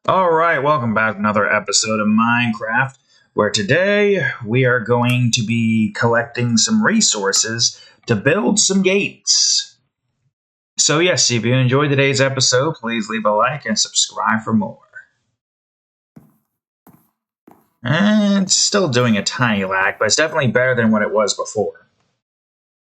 Alright, welcome back to another episode of Minecraft, where today we are going to be collecting some resources to build some gates. So yes, if you enjoyed today's episode, please leave a like and subscribe for more. And it's still doing a tiny lag, but it's definitely better than what it was before.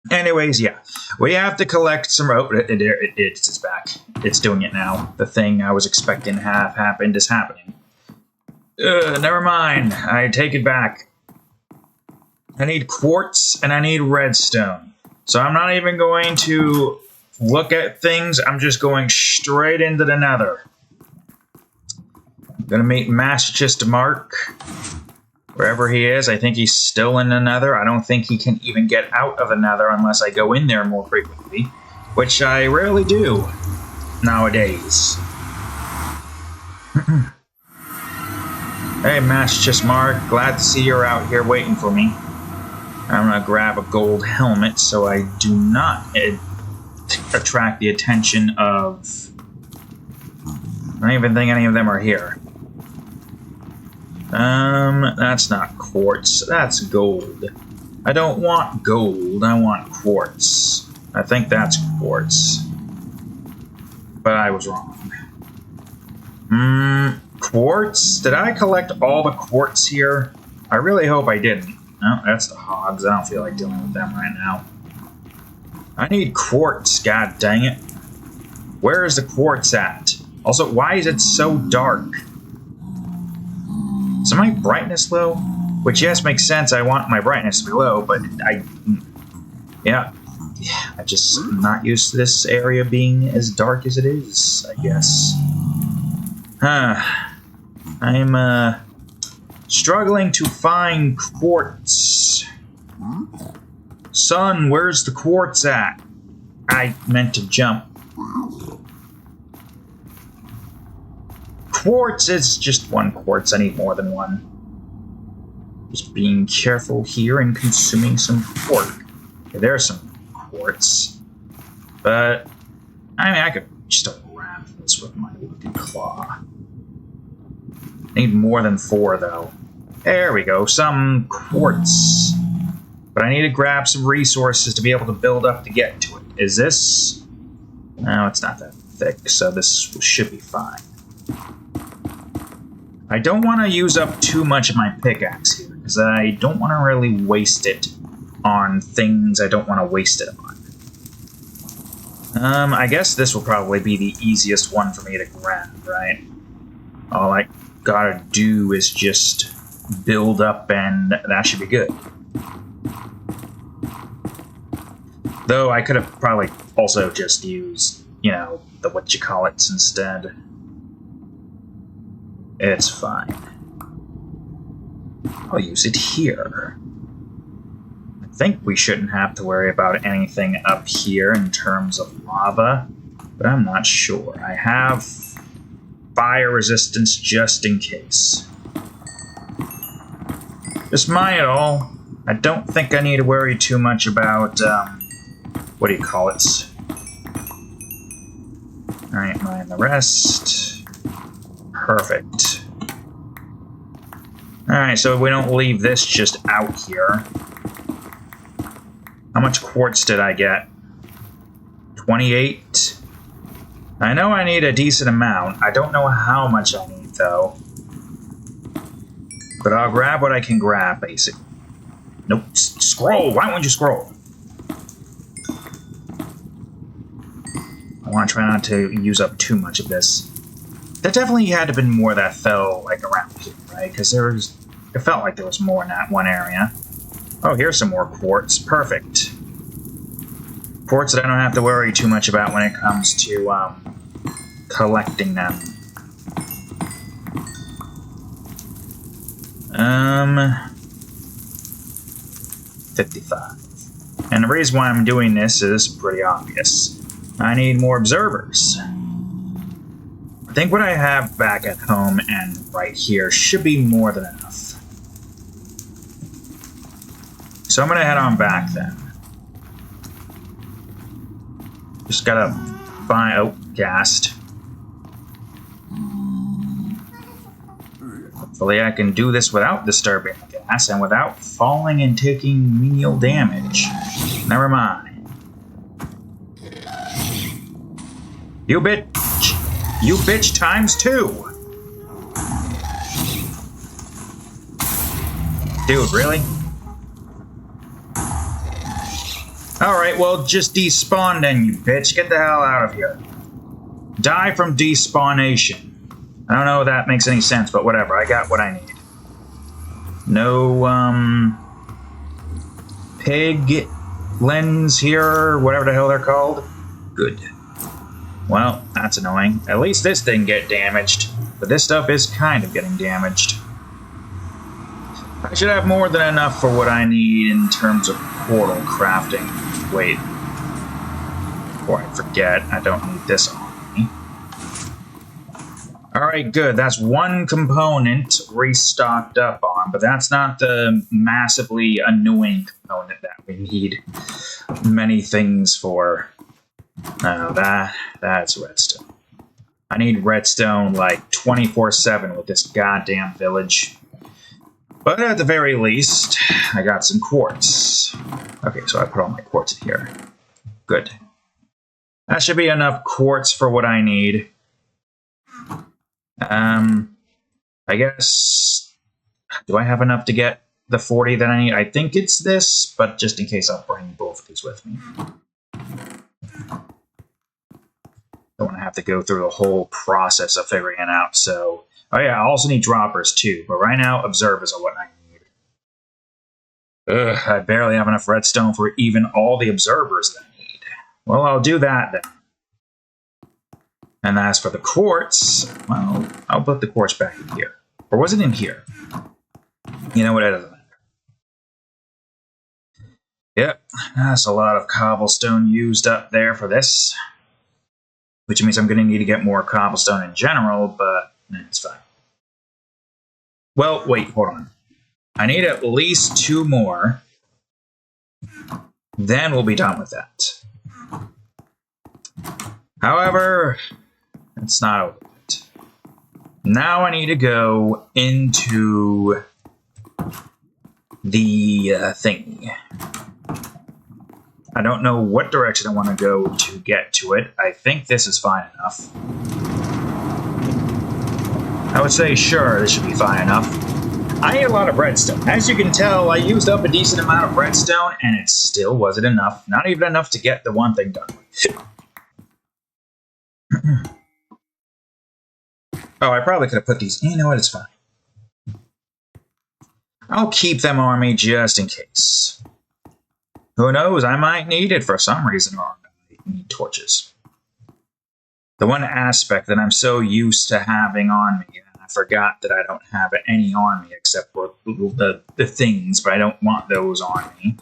Anyways, yeah, we have to collect some. Oh, it's back. It's doing it now. The thing I was expecting to have happened is happening. Never mind. I take it back. I need quartz and I need redstone. So I'm not even going to look at things. I'm just going straight into the nether. I'm gonna meet Master Mark. Wherever he is, I think he's still in the nether. I don't think he can even get out of the nether unless I go in there more frequently, which I rarely do nowadays. Hey, Master Mark, glad to see you're out here waiting for me. I'm gonna grab a gold helmet so I do not attract the attention of... I don't even think any of them are here. That's not quartz, that's gold. I don't want gold, I want quartz. I think that's quartz. But I was wrong. Quartz? Did I collect all the quartz here? I really hope I didn't. No, that's the hogs. I don't feel like dealing with them right now. I need quartz, god dang it. Where is the quartz at? Also, why is it so dark? Is my brightness low? Which, yes, makes sense. I want my brightness to be low, but yeah, I'm just not used to this area being as dark as it is, I guess. I'm, struggling to find quartz. Son, where's the quartz at? I meant to jump. Quartz is just one quartz. I need more than one. Just being careful here and consuming some pork. Okay, there's some quartz. But, I mean, I could just grab this with my lucky claw. Need more than 4, though. There we go, some quartz. But I need to grab some resources to be able to build up to get to it. Is this? No, it's not that thick, so this should be fine. I don't want to use up too much of my pickaxe here, because I don't want to really waste it on things I don't want to waste it on. I guess this will probably be the easiest one for me to grab, right? All I gotta do is just build up and that should be good. Though I could have probably also just used, you know, the whatchamacallits instead. It's fine. I'll use it here. I think we shouldn't have to worry about anything up here in terms of lava, but I'm not sure. I have fire resistance just in case. Just mind it all. I don't think I need to worry too much about, what do you call it? Alright, mine the rest. Perfect. Alright, so we don't leave this just out here. How much quartz did I get? 28? I know I need a decent amount. I don't know how much I need, though. But I'll grab what I can grab, basically. Nope. Scroll! Why won't you scroll? I want to try not to use up too much of this. There definitely had to have been more that fell, like, around here, right? Because it felt like there was more in that one area. Oh, here's some more quartz. Perfect. Quartz that I don't have to worry too much about when it comes to, collecting them. 55. And the reason why I'm doing this is pretty obvious. I need more observers. I think what I have back at home and right here should be more than enough. So I'm gonna head on back then. Just gotta find... oh, gassed. Hopefully I can do this without disturbing the gas and without falling and taking menial damage. Never mind. You bitch! You bitch times 2! Dude, really? Alright, well, just despawn then, you bitch. Get the hell out of here. Die from despawnation. I don't know if that makes any sense, but whatever. I got what I need. No, pig lens here, whatever the hell they're called. Good. Well, that's annoying. At least this didn't get damaged. But this stuff is kind of getting damaged. I should have more than enough for what I need in terms of portal crafting. Wait. Before I forget, I don't need this on me. Alright, good. That's one component restocked up on, but that's not the massively annoying component that we need many things for. No, that's redstone. I need redstone like 24/7 with this goddamn village. But at the very least, I got some quartz. Okay, so I put all my quartz in here. Good. That should be enough quartz for what I need. I guess... Do I have enough to get the 40 that I need? I think it's this, but just in case I'll bring both of these with me. Don't want to have to go through the whole process of figuring it out, so... Oh yeah, I also need droppers too, but right now, observers are what I need. Ugh, I barely have enough redstone for even all the observers that I need. Well, I'll do that then. And as for the quartz, well, I'll put the quartz back in here. Or was it in here? You know what, it doesn't matter. Yep, that's a lot of cobblestone used up there for this. Which means I'm going to need to get more cobblestone in general, but it's fine. Well, wait, hold on. I need at least 2 more. Then we'll be done with that. However, it's not over yet. Now I need to go into the thing. I don't know what direction I want to go to get to it. I think this is fine enough. I would say, sure, this should be fine enough. I need a lot of redstone. As you can tell, I used up a decent amount of redstone, and it still wasn't enough. Not even enough to get the one thing done. Oh, I probably could have put these... You know what, it's fine. I'll keep them on me just in case. Who knows, I might need it for some reason, or I need torches. The one aspect that I'm so used to having on me, and I forgot that I don't have any on me except for the things, but I don't want those on me.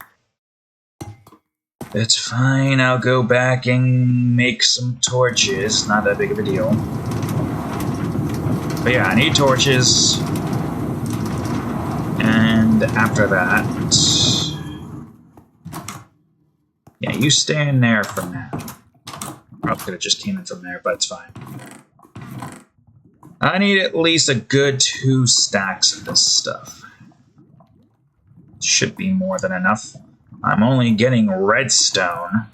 It's fine, I'll go back and make some torches. Not that big of a deal. But yeah, I need torches. And after that... Yeah, you stay in there for now. Probably could have just came in from there, but it's fine. I need at least a good 2 stacks of this stuff. Should be more than enough. I'm only getting redstone.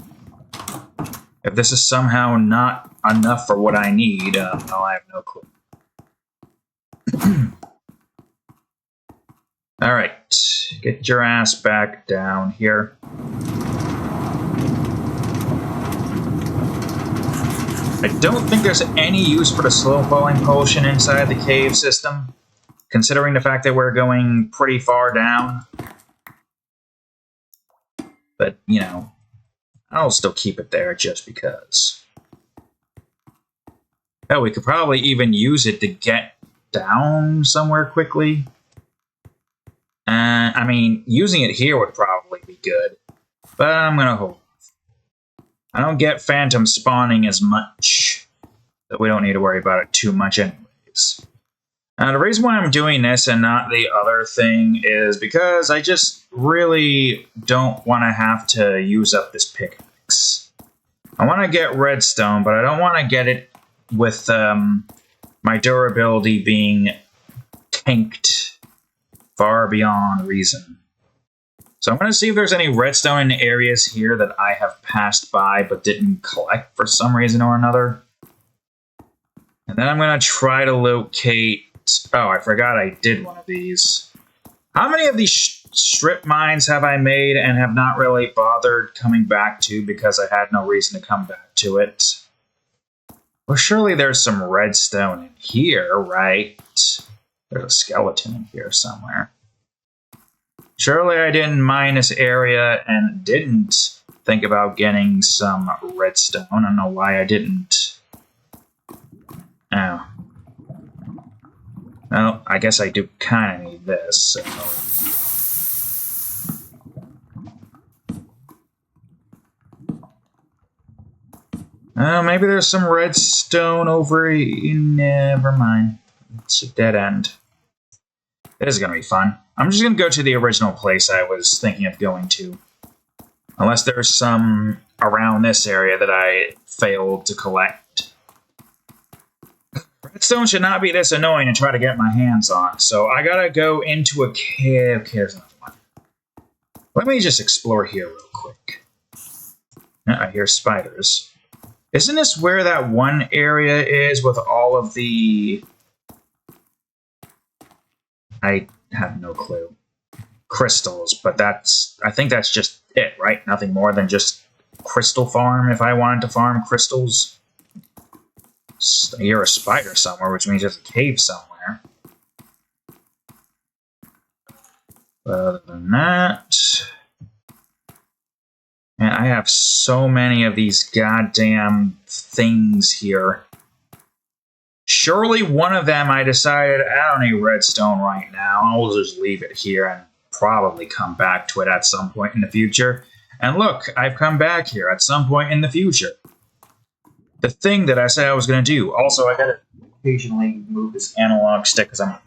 If this is somehow not enough for what I need, well, I have no clue. Alright, get your ass back down here. I don't think there's any use for the slow-falling potion inside the cave system, considering the fact that we're going pretty far down. But, you know, I'll still keep it there just because. Hell, we could probably even use it to get down somewhere quickly. I mean, using it here would probably be good, but I'm gonna hold. I don't get phantom spawning as much, but we don't need to worry about it too much anyways. The reason why I'm doing this and not the other thing is because I just really don't want to have to use up this pickaxe. I want to get redstone, but I don't want to get it with my durability being tanked far beyond reason. So I'm going to see if there's any redstone in areas here that I have passed by but didn't collect for some reason or another. And then I'm going to try to locate... Oh, I forgot I did one of these. How many of these strip mines have I made and have not really bothered coming back to because I had no reason to come back to it? Well, surely there's some redstone in here, right? There's a skeleton in here somewhere. Surely I didn't mine this area and didn't think about getting some redstone. I don't know why I didn't. Oh. Well, I guess I do kind of need this, so... maybe there's some redstone over in... Never mind. It's a dead end. It is going to be fun. I'm just going to go to the original place I was thinking of going to. Unless there's some around this area that I failed to collect. Redstone should not be this annoying to try to get my hands on. So I got to go into a cave. Okay, there's another one. Let me just explore here real quick. I hear spiders. Isn't this where that one area is with all of the... I have no clue. Crystals, but that's... I think that's just it, right? Nothing more than just crystal farm if I wanted to farm crystals. I hear a spider somewhere, which means there's a cave somewhere. But other than that... Man, I have so many of these goddamn things here. Surely one of them I decided I don't need redstone right now. I'll just leave it here and probably come back to it at some point in the future. And look, I've come back here at some point in the future. The thing that I said I was going to do. Also, I gotta occasionally move this analog stick because I'm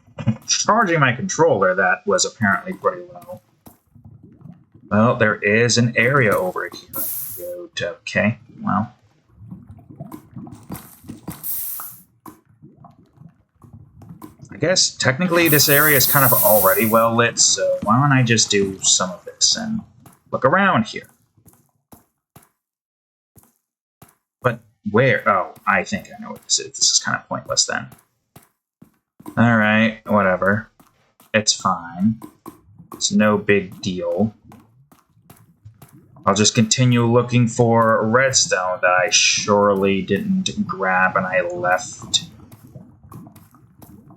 charging my controller that was apparently pretty low. Well, there is an area over here. Okay, well. I guess technically this area is kind of already well lit, so why don't I just do some of this and look around here? But where? Oh, I think I know what this is. This is kind of pointless then. Alright, whatever. It's fine. It's no big deal. I'll just continue looking for redstone that I surely didn't grab and I left.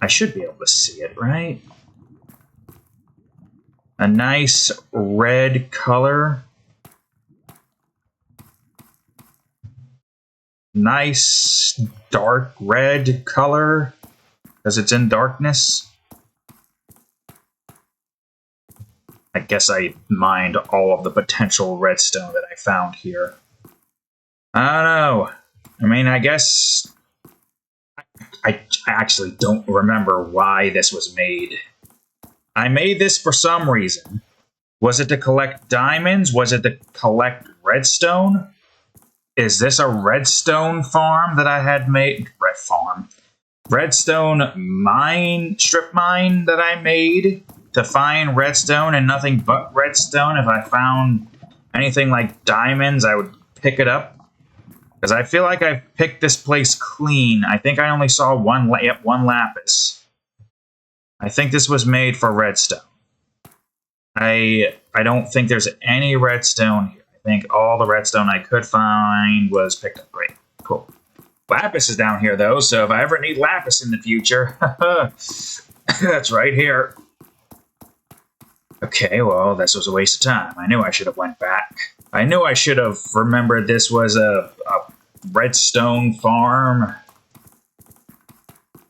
I should be able to see it, right? A nice red color. Nice dark red color, because it's in darkness. I guess I mined all of the potential redstone that I found here. I don't know. I mean, I guess... I actually don't remember why this was made. I made this for some reason. Was it to collect diamonds? Was it to collect redstone? Is this a redstone farm that I had made? Redstone mine, strip mine that I made to find redstone and nothing but redstone. If I found anything like diamonds, I would pick it up. Because I feel like I've picked this place clean. I think I only saw one lapis. I think this was made for redstone. I don't think there's any redstone here. I think all the redstone I could find was picked up. Great. Cool. Lapis is down here, though, so if I ever need lapis in the future, that's right here. Okay, well, this was a waste of time. I knew I should have went back. I knew I should have remembered this was a redstone farm.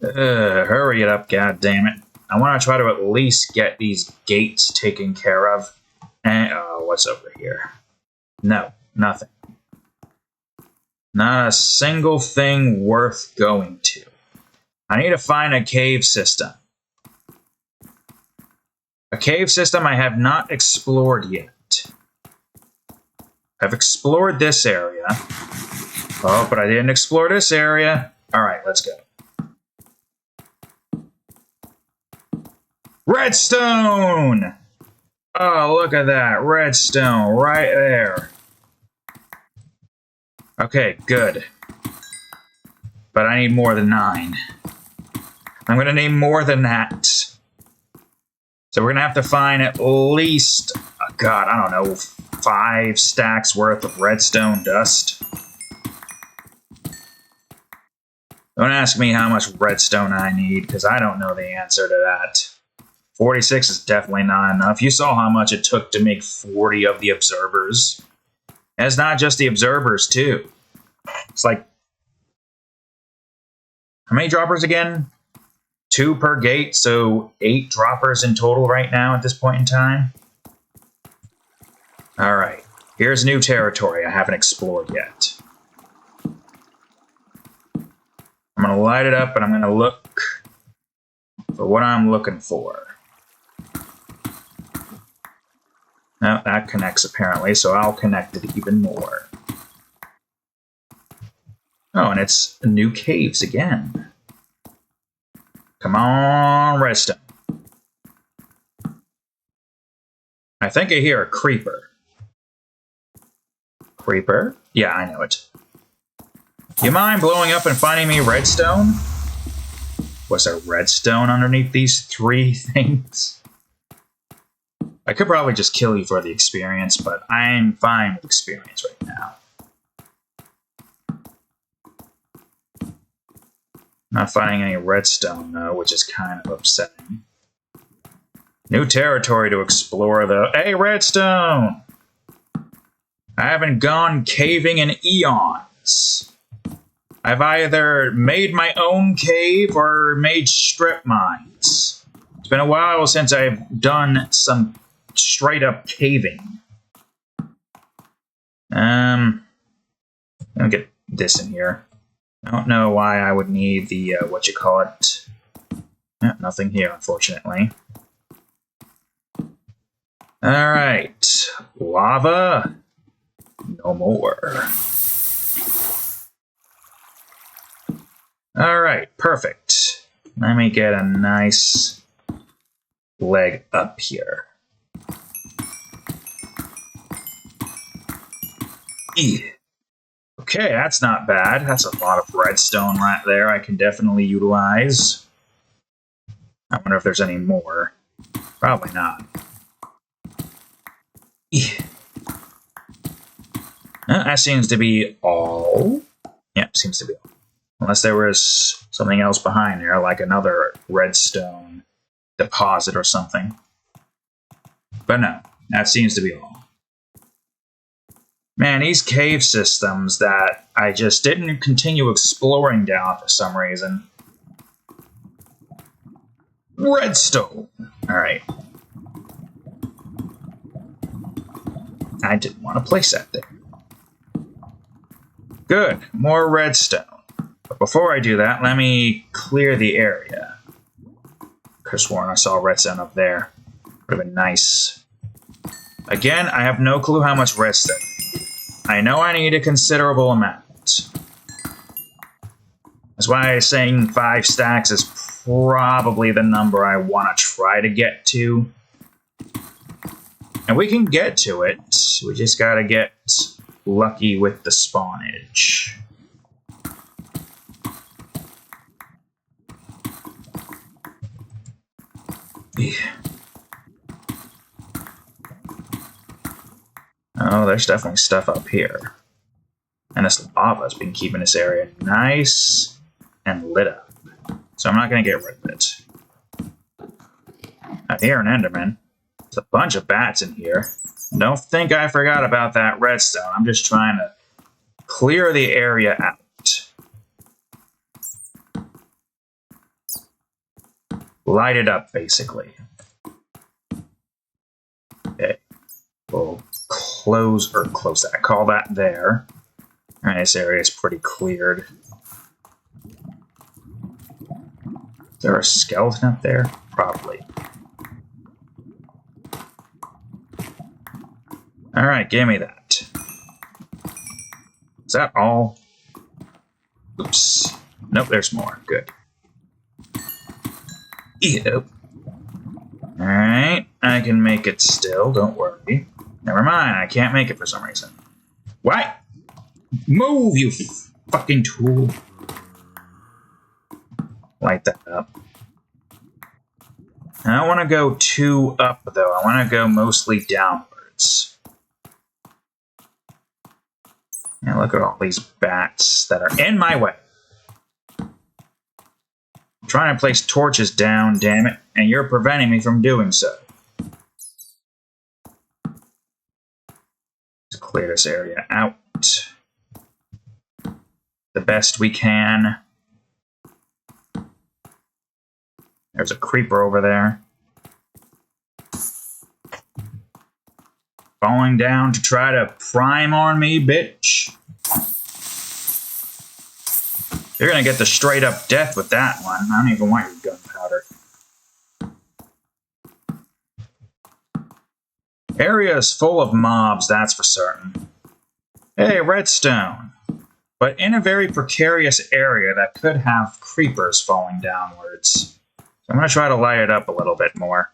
Hurry it up, goddammit. I want to try to at least get these gates taken care of. And, oh, what's over here? No, nothing. Not a single thing worth going to. I need to find a cave system. A cave system I have not explored yet. I've explored this area. Oh, but I didn't explore this area. Alright, let's go. Redstone! Oh, look at that. Redstone right there. Okay, good. But I need more than 9. I'm going to need more than that. So we're going to have to find at least, oh God, I don't know, 5 stacks worth of redstone dust. Don't ask me how much redstone I need, because I don't know the answer to that. 46 is definitely not enough. You saw how much it took to make 40 of the observers. And it's not just the observers, too. It's like, how many droppers again? 2 per gate, so 8 droppers in total right now at this point in time. Alright, here's new territory I haven't explored yet. I'm going to light it up and I'm going to look for what I'm looking for. Now that connects apparently, so I'll connect it even more. Oh, and it's new caves again. Come on, redstone. I think I hear a creeper. Creeper? Yeah, I know it. You mind blowing up and finding me redstone? Was there redstone underneath these 3 things? I could probably just kill you for the experience, but I'm fine with experience right now. Not finding any redstone, though, which is kind of upsetting. New territory to explore, though. Hey, redstone! I haven't gone caving in eons. I've either made my own cave or made strip mines. It's been a while since I've done some straight-up caving. Let me get this in here. I don't know why I would need the, nothing here, unfortunately. Alright. Lava. No more. Alright, perfect. Let me get a nice leg up here. Okay, that's not bad. That's a lot of redstone right there I can definitely utilize. I wonder if there's any more. Probably not. That seems to be all. Yeah, seems to be all. Unless there was something else behind there, like another redstone deposit or something. But no, that seems to be all. Man, these cave systems that I just didn't continue exploring down for some reason. Redstone! Alright. I didn't want to place that there. Good, more redstone. But before I do that, let me clear the area. Could have sworn I saw redstone up there. Would have been nice. Again, I have no clue how much redstone. I know I need a considerable amount. That's why I'm saying 5 stacks is probably the number I want to try to get to. And we can get to it. We just gotta get lucky with the spawnage. Yeah. Oh, there's definitely stuff up here. And this lava's been keeping this area nice and lit up. So I'm not going to get rid of it. I hear an Enderman. There's a bunch of bats in here. Don't think I forgot about that redstone. I'm just trying to clear the area out. Light it up, basically. Okay. We'll close that. Call that there. Alright, this area is pretty cleared. Is there a skeleton up there? Probably. Alright, give me that. Is that all? Oops. Nope, there's more. Good. Ew. Alright, I can make it still, don't worry. Never mind, I can't make it for some reason. What? Move, you fucking tool. Light that up. I don't want to go too up, though. I want to go mostly downwards. And look at all these bats that are in my way. I'm trying to place torches down, damn it, and you're preventing me from doing so. Let's clear this area out the best we can. There's a creeper over there. Falling down to try to prime on me, bitch. You're gonna get the straight up death with that one. I don't even want your gunpowder. Area is full of mobs, that's for certain. Hey, redstone. But in a very precarious area that could have creepers falling downwards. So I'm gonna try to light it up a little bit more.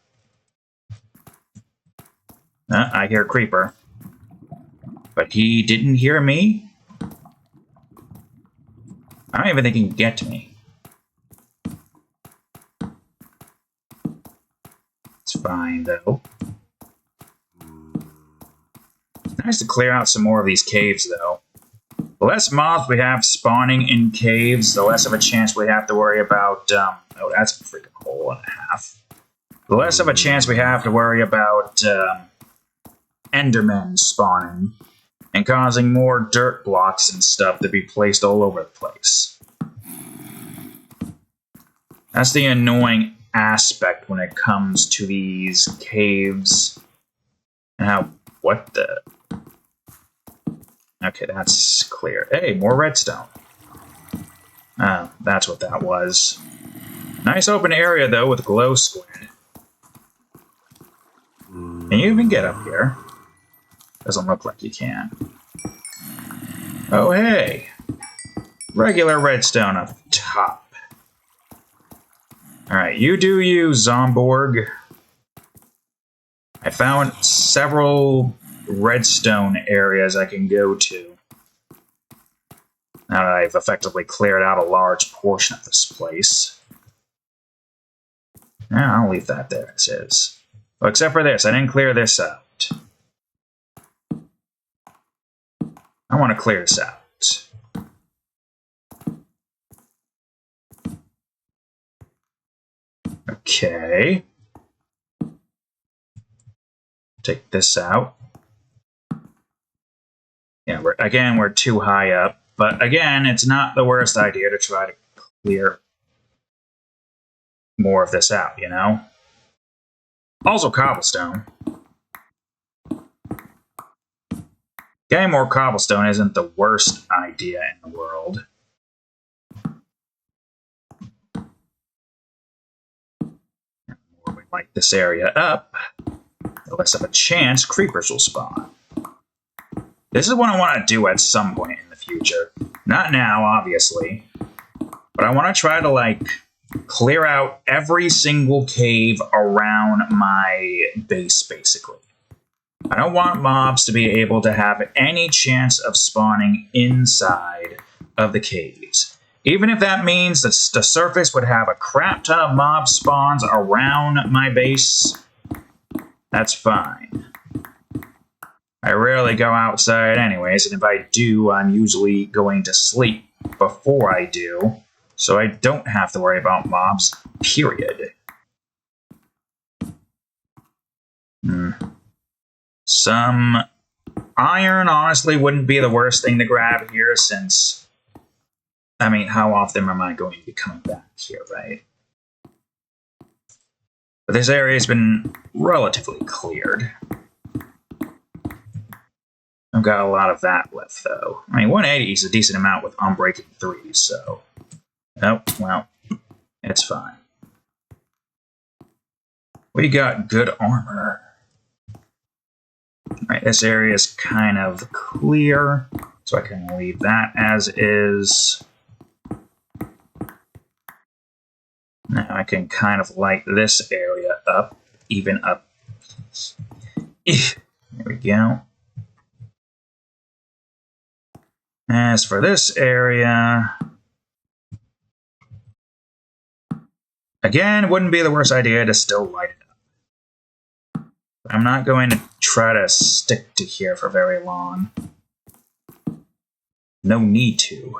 I hear creeper. But he didn't hear me? I don't even think he can get to me. It's fine, though. It's nice to clear out some more of these caves, though. The less mobs we have spawning in caves, the less of a chance we have to worry about... oh, that's a freaking hole and a half. The less of a chance we have to worry about Endermen spawning and causing more dirt blocks and stuff to be placed all over the place. That's the annoying aspect when it comes to these caves. And how... what the... Okay, that's clear. Hey, more redstone. Oh, that's what that was. Nice open area, though, with glow squid. Can you even get up here? Doesn't look like you can. Oh, hey! Regular redstone up top. Alright, you do you, Zomborg. I found several redstone areas I can go to. Now that I've effectively cleared out a large portion of this place. Yeah, I'll leave that there as is. Well, except for this, I didn't clear this out. I want to clear this out. Okay. Take this out. Yeah, we're too high up. But again, it's not the worst idea to try to clear more of this out, you know? Also cobblestone. Getting more cobblestone isn't the worst idea in the world. The more we light this area up, the less of a chance creepers will spawn. This is what I want to do at some point in the future. Not now, obviously. But I want to try to, like, clear out every single cave around my base, basically. I don't want mobs to be able to have any chance of spawning inside of the caves. Even if that means that the surface would have a crap ton of mob spawns around my base, that's fine. I rarely go outside anyways, and if I do, I'm usually going to sleep before I do, so I don't have to worry about mobs, period. Some iron, honestly, wouldn't be the worst thing to grab here, since, I mean, how often am I going to be coming back here, right? But this area has been relatively cleared. I've got a lot of that left, though. I mean, 180 is a decent amount with Unbreaking 3, so... oh, well, it's fine. We got good armor. Alright, this area is kind of clear, so I can leave that as is. Now I can kind of light this area up even up. There we go. As for this area, again, it wouldn't be the worst idea to still light it up. I'm not going to try to stick to here for very long. No need to.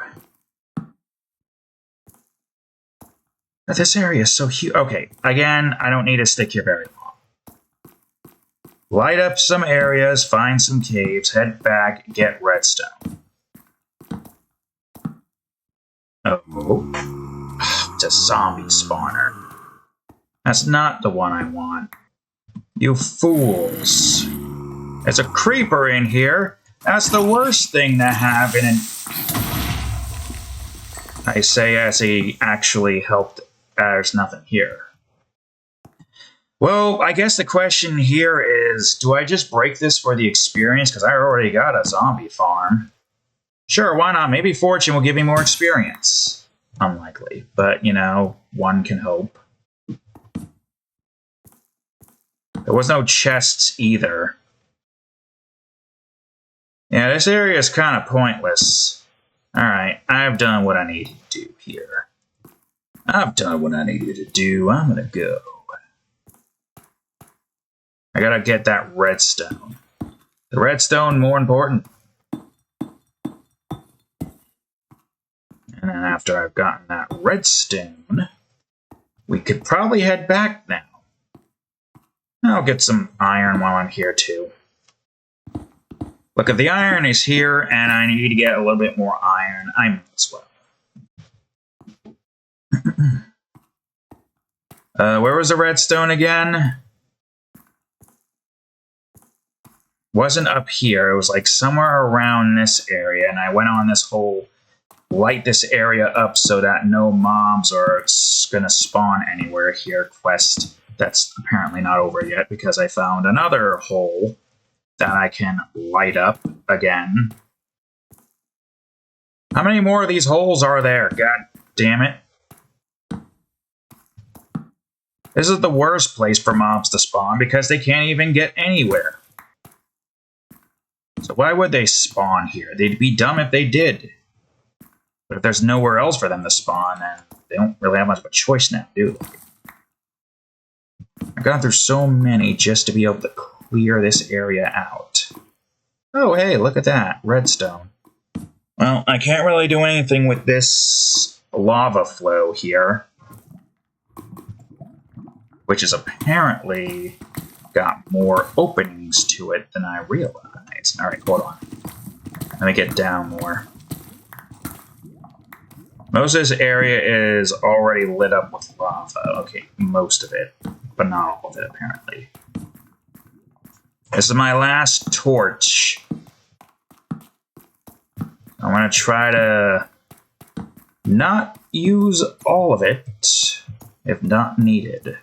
But this area is so huge. Okay, again, I don't need to stick here very long. Light up some areas, find some caves, head back, get redstone. Oh, it's a zombie spawner. That's not the one I want. You fools. There's a creeper in here. That's the worst thing to have in an... I say as he actually helped. There's nothing here. Well, I guess the question here is, do I just break this for the experience? Because I already got a zombie farm. Sure, why not? Maybe fortune will give me more experience. Unlikely, but, you know, one can hope. There was no chests either. Yeah, this area is kind of pointless. Alright, I've done what I needed to do here. I've done what I needed to do. I'm gonna go. I gotta get that redstone. The redstone more important. And then after I've gotten that redstone, we could probably head back now. I'll get some iron while I'm here too. Look, if the iron is here and I need to get a little bit more iron, I might as well. Where was the redstone again? Wasn't up here. It was like somewhere around this area, and I went on this whole light this area up so that no mobs are gonna spawn anywhere here quest. That's apparently not over yet because I found another hole that I can light up again. How many more of these holes are there? God damn it. This is the worst place for mobs to spawn because they can't even get anywhere. So why would they spawn here? They'd be dumb if they did. But if there's nowhere else for them to spawn, then they don't really have much of a choice now, do they? I've gone through so many just to be able to clear this area out. Oh, hey, look at that. Redstone. Well, I can't really do anything with this lava flow here, which is apparently got more openings to it than I realized. All right, hold on. Let me get down more. Most of this area is already lit up with lava. Okay, most of it, but not all of it, apparently. This is my last torch. I'm going to try to not use all of it, if not needed.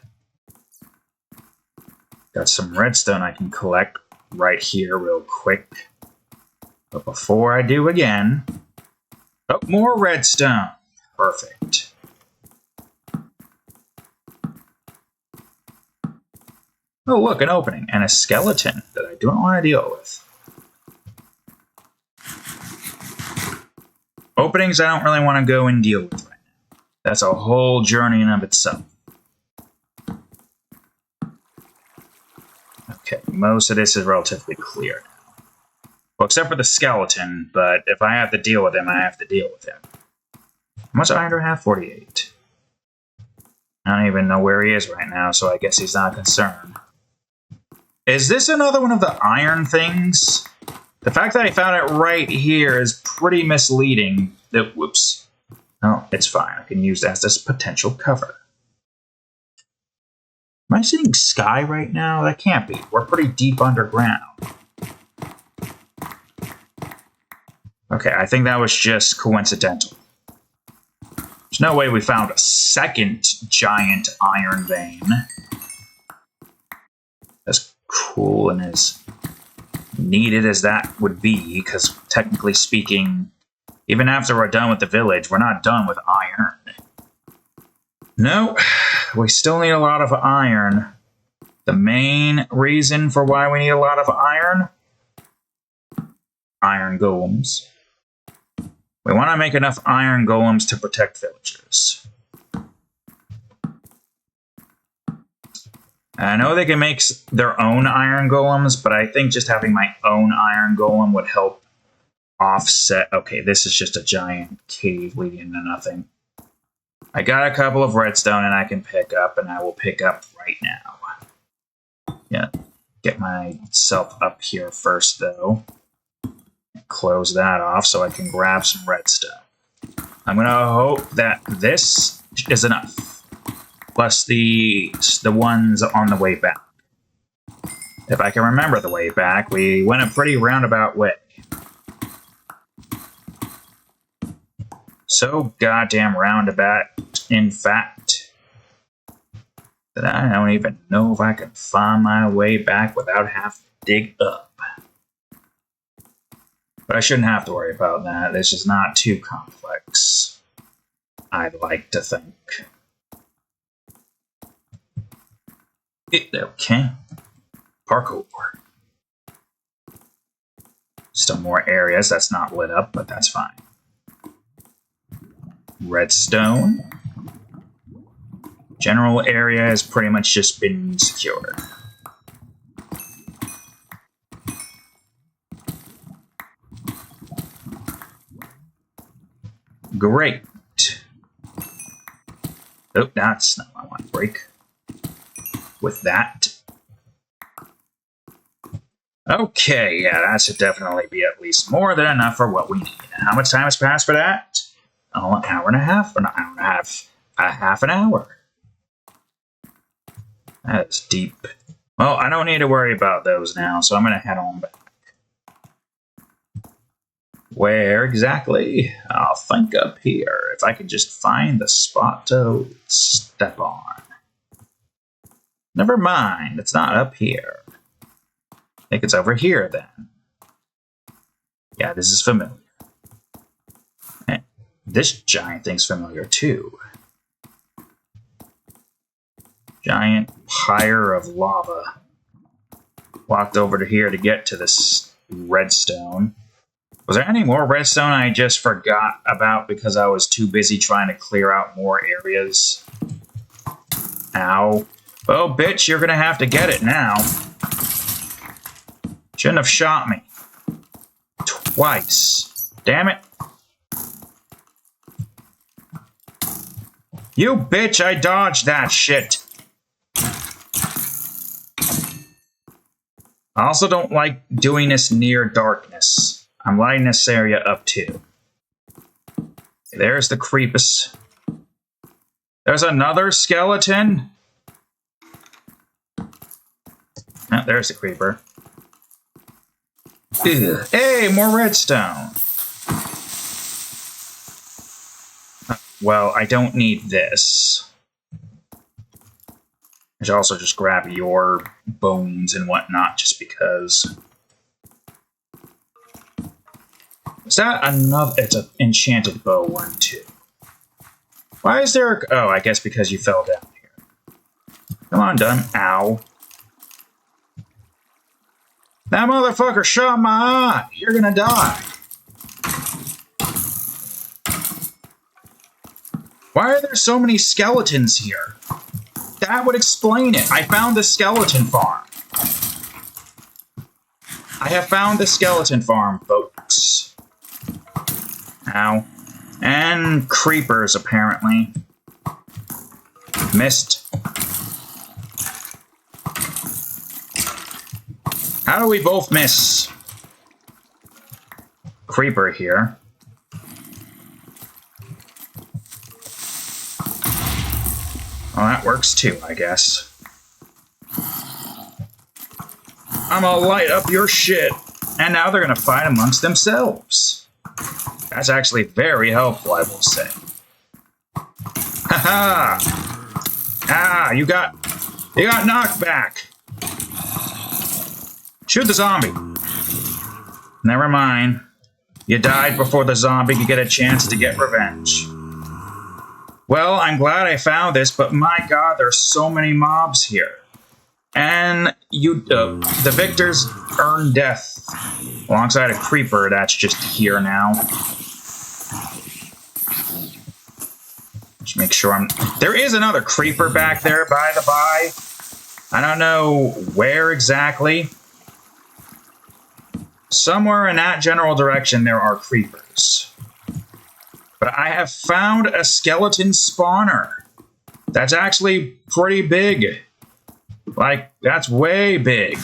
Got some redstone I can collect right here real quick. But before I do again... Oh, more redstone! Perfect. Oh, look, an opening and a skeleton that I don't want to deal with. Openings I don't really want to go and deal with right now. That's a whole journey in of itself. Okay, most of this is relatively clear now. Well, except for the skeleton, but if I have to deal with him, I have to deal with him. How much iron do I have? 48. I don't even know where he is right now, so I guess he's not concerned. Is this another one of the iron things? The fact that I found it right here is pretty misleading. Whoops. Oh, it's fine. I can use that as this potential cover. Am I seeing sky right now? That can't be. We're pretty deep underground. Okay, I think that was just coincidental. There's no way we found a second giant iron vein. As cool and as needed as that would be, because technically speaking, even after we're done with the village, we're not done with iron. No, we still need a lot of iron. The main reason for why we need a lot of iron golems. We want to make enough iron golems to protect villagers. I know they can make their own iron golems, but I think just having my own iron golem would help offset. Okay, this is just a giant cave leading into nothing. I got a couple of redstone and I can pick up, and I will pick up right now. Yeah, get myself up here first, though. Close that off so I can grab some redstone. I'm going to hope that this is enough. Plus the ones on the way back. If I can remember the way back, we went a pretty roundabout way. So goddamn roundabout, in fact, that I don't even know if I can find my way back without having to dig up. But I shouldn't have to worry about that. This is not too complex, I'd like to think. Okay. Parkour. Still more areas that's not lit up, but that's fine. Redstone. General area has pretty much just been secured. Great. Oh, that's not what I want to break. With that. Okay, yeah, that should definitely be at least more than enough for what we need. How much time has passed for that? Oh, an hour and a half? Or not an hour and a half? A half an hour. That is deep. Well, I don't need to worry about those now, so I'm going to head on back. Where exactly? I'll think up here. If I could just find the spot to step on. Never mind, it's not up here. I think it's over here then. Yeah, this is familiar. And this giant thing's familiar too. Giant pyre of lava. Walked over to here to get to this redstone. Was there any more redstone I just forgot about because I was too busy trying to clear out more areas? Ow. Oh, bitch, you're gonna have to get it now. Shouldn't have shot me. Twice. Damn it. You bitch, I dodged that shit. I also don't like doing this near darkness. I'm lighting this area up too. There's the creepus. There's another skeleton. Oh, there's the creeper. Ugh. Hey, more redstone. Well, I don't need this. I should also just grab your bones and whatnot, just because. Is that another? It's an enchanted bow one, too. Why is there? Oh, I guess because you fell down here. Come on, done. Ow. That motherfucker shot my eye. You're gonna die. Why are there so many skeletons here? That would explain it. I found the skeleton farm. I have found the skeleton farm, folks. Ow. And creepers, apparently. Missed. How do we both miss? Creeper here. Well, that works too, I guess. I'm gonna light up your shit. And now they're gonna fight amongst themselves. That's actually very helpful, I will say. Haha! Ah, you got knocked back. Shoot the zombie. Never mind. You died before the zombie could get a chance to get revenge. Well, I'm glad I found this, but my god, there's so many mobs here. And the victors earn death alongside a creeper that's just here now. Just make sure there is another creeper back there, by the by. I don't know where exactly. Somewhere in that general direction there are creepers. But I have found a skeleton spawner. That's actually pretty big. Like, that's way big.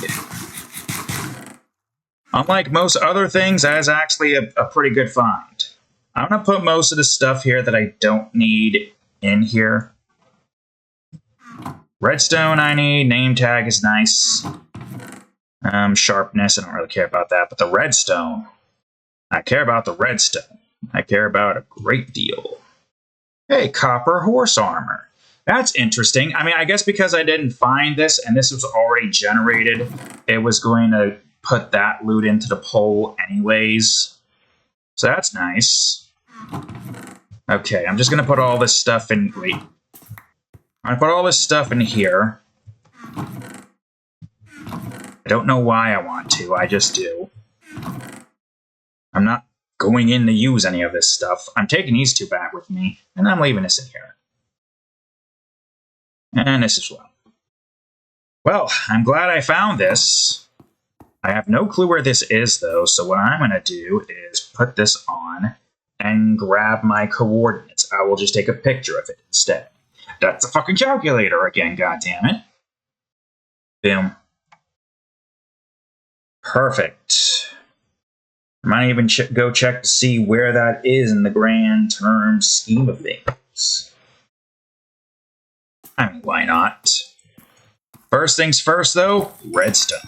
Unlike most other things, that is actually a pretty good find. I'm going to put most of the stuff here that I don't need in here. Redstone I need. Name tag is nice. Sharpness, I don't really care about that. But the redstone, I care about the redstone. I care about a great deal. Hey, copper horse armor. That's interesting. I mean, I guess because I didn't find this and this was already generated, it was going to put that loot into the poll anyways. So that's nice. Okay, I'm just going to put all this stuff in... Wait. I'm going to put all this stuff in here. I don't know why I want to. I just do. I'm not going in to use any of this stuff. I'm taking these two back with me, and I'm leaving this in here. And this as well. Well, I'm glad I found this. I have no clue where this is, though, so what I'm going to do is put this on and grab my coordinates. I will just take a picture of it instead. That's a fucking calculator again, goddammit. Boom. Perfect. I might even go check to see where that is in the grand term scheme of things. I mean, why not? First things first, though, redstone.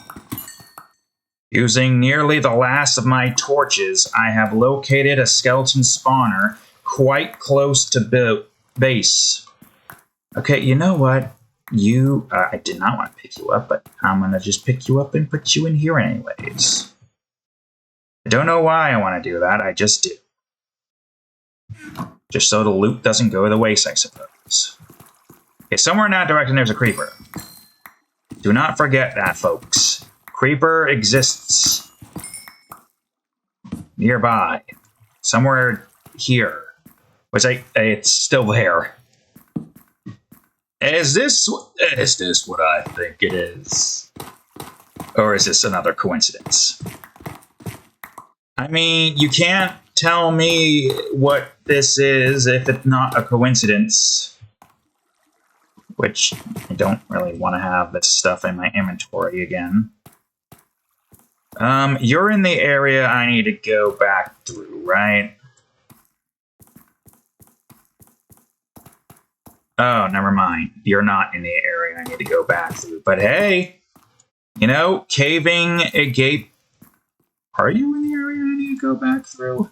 Using nearly the last of my torches, I have located a skeleton spawner quite close to base. Okay, you know what? I did not want to pick you up, but I'm going to just pick you up and put you in here anyways. I don't know why I want to do that, I just do. Just so the loot doesn't go to waste, I suppose. Okay, somewhere in that direction there's a creeper. Do not forget that, folks. Creeper exists nearby. Somewhere here. Which it's still there. Is this what I think it is? Or is this another coincidence? I mean, you can't tell me what this is if it's not a coincidence. Which, I don't really want to have this stuff in my inventory again. You're in the area I need to go back through, right? Oh, never mind. You're not in the area I need to go back through. But hey, you know, caving a gate... Are you in the area I need to go back through?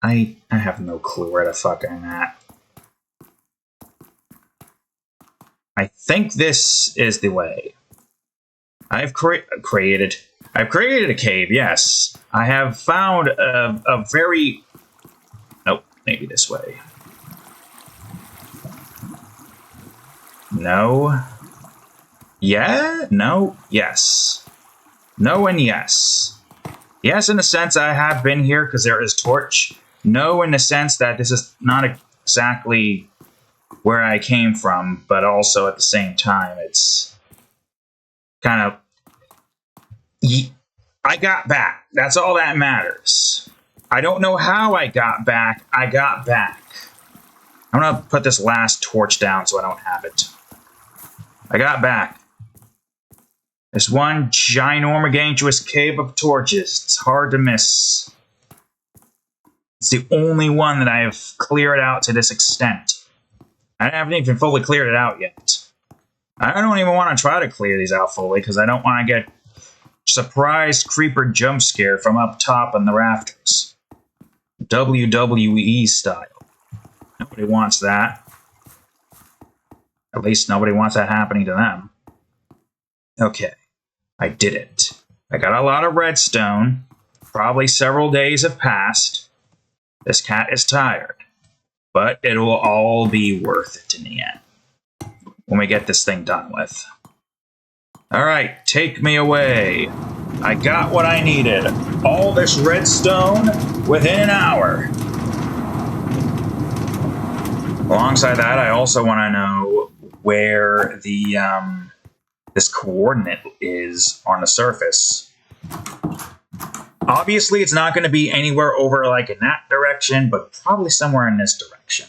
I have no clue where the fuck I'm at. I think this is the way. I've created a cave, yes. I have found a very... Nope, maybe this way. No. Yeah? No? Yes. No and yes. Yes, in the sense I have been here because there is torch. No, in the sense that this is not exactly where I came from, but also at the same time, it's kind of... I got back. That's all that matters. I don't know how I got back. I got back. I'm going to put this last torch down so I don't have it. I got back. This one ginormous cave of torches. It's hard to miss. It's the only one that I have cleared out to this extent. I haven't even fully cleared it out yet. I don't even want to try to clear these out fully because I don't want to get surprise creeper jump scare from up top in the rafters. WWE style. Nobody wants that. At least nobody wants that happening to them. Okay, I did it. I got a lot of redstone. Probably several days have passed. This cat is tired. But it will all be worth it in the end. when we get this thing done with. Alright, take me away. I got what I needed. All this redstone within an hour. Alongside that, I also want to know where the this coordinate is on the surface. Obviously, it's not going to be anywhere over like in that direction, but probably somewhere in this direction.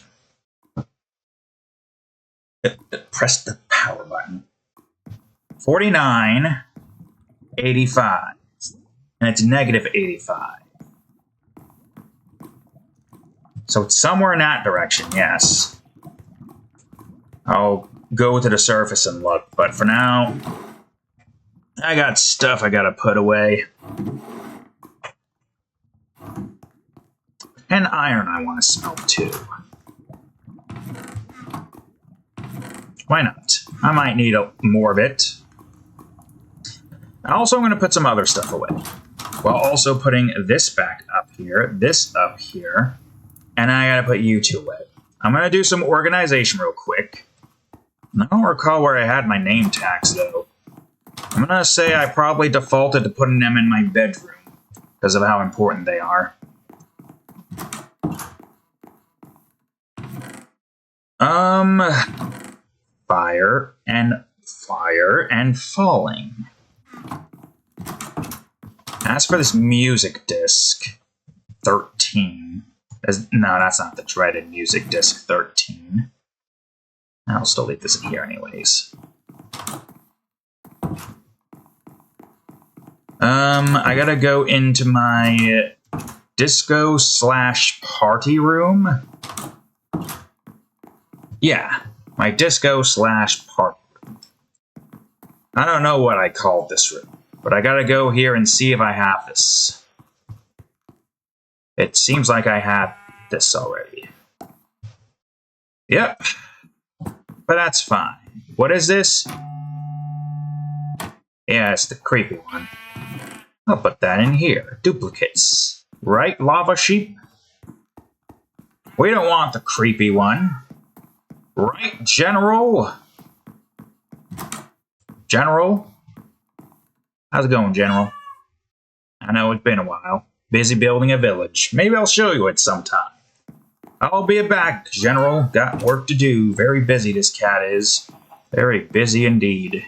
Press the power button. 49, 85, and it's negative 85. So it's somewhere in that direction, yes. I'll go to the surface and look, but for now, I got stuff I gotta put away. And iron I want to smelt too. Why not? I might need more of it. Also, I'm going to put some other stuff away. While also putting this back up here, this up here, and I gotta put you two away. I'm going to do some organization real quick. I don't recall where I had my name tags, though. I'm going to say I probably defaulted to putting them in my bedroom because of how important they are. Fire and falling. As for this music disc, 13. No, that's not the dreaded music disc 13. I'll still leave this in here anyways. I gotta go into my disco/party room. Yeah, my disco/party room. I don't know what I called this room, but I gotta go here and see if I have this. It seems like I have this already. Yep. But that's fine. What is this? Yeah, it's the creepy one. I'll put that in here. Duplicates. Right, lava sheep? We don't want the creepy one. Right, General? General? How's it going, General? I know it's been a while. Busy building a village. Maybe I'll show you it sometime. I'll be back, General. Got work to do. Very busy, this cat is. Very busy indeed.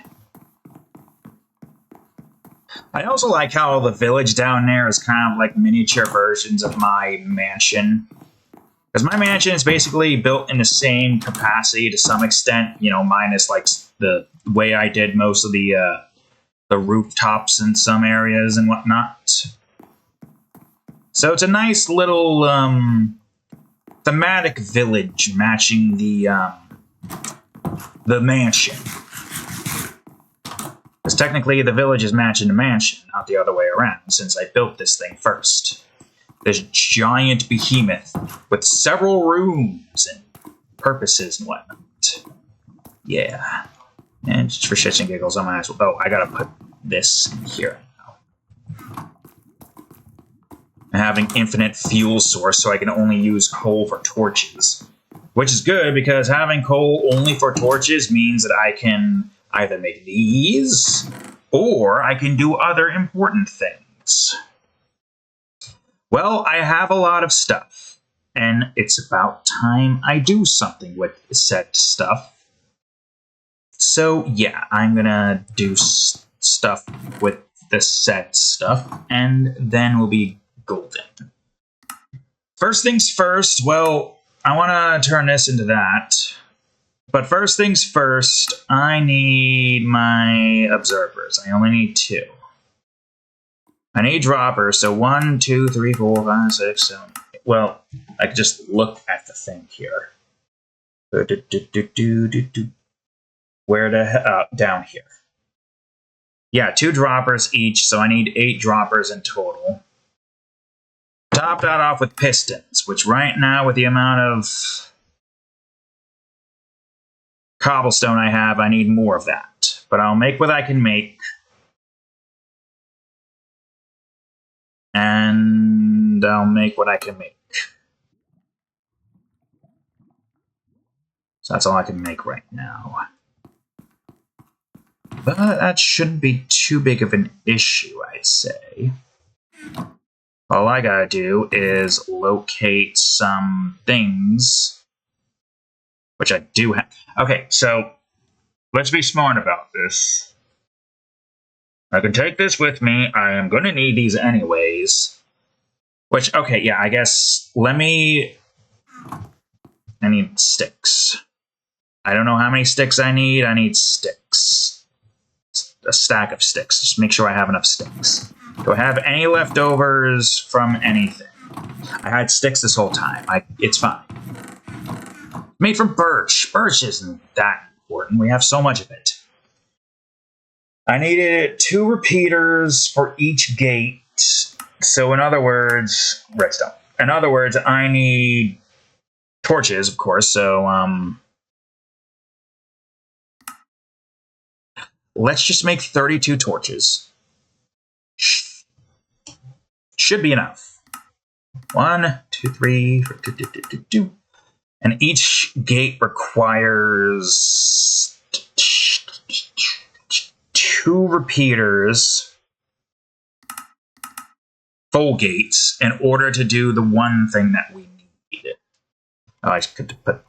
I also like how the village down there is kind of like miniature versions of my mansion. Because my mansion is basically built in the same capacity to some extent, you know, minus like the way I did most of the rooftops in some areas and whatnot. So it's a nice little thematic village matching the mansion. Because technically the village is matching the mansion, not the other way around, since I built this thing first. This giant behemoth with several rooms and purposes and whatnot. Yeah. And just for shits and giggles, I might as well... Oh, I gotta put this here now. I'm having infinite fuel source, so I can only use coal for torches. Which is good, because having coal only for torches means that I can either make these, or I can do other important things. Well, I have a lot of stuff, and it's about time I do something with said stuff. So, yeah, I'm gonna do stuff with the said stuff, and then we'll be golden. First things first, well, I want to turn this into that. But first things first, I need my observers. I only need 2. I need droppers, so 1, 2, 3, 4, 5, 6, 7. Well, I can just look at the thing here. Where the hell? Down here. Yeah, 2 droppers each, so I need 8 droppers in total. Top that off with pistons, which right now, with the amount of cobblestone I have, I need more of that. But I'll make what I can make. And I'll make what I can make. So that's all I can make right now. But that shouldn't be too big of an issue, I'd say. All I gotta do is locate some things, which I do have. Okay, so let's be smart about this. I can take this with me. I am gonna need these anyways. Which, okay, yeah, I guess, I need sticks. I don't know how many sticks I need. I need sticks. A stack of sticks. Just make sure I have enough sticks. Do I have any leftovers from anything? I had sticks this whole time. It's fine. Made from birch. Birch isn't that important. We have so much of it. I needed 2 repeaters for each gate. So in other words, redstone. In other words, I need torches, of course. So let's just make 32 torches. Should be enough. 1, 2, 3, 4, 2. And each gate requires 2 repeaters, full gates, in order to do the one thing that we need. Oh, I could put.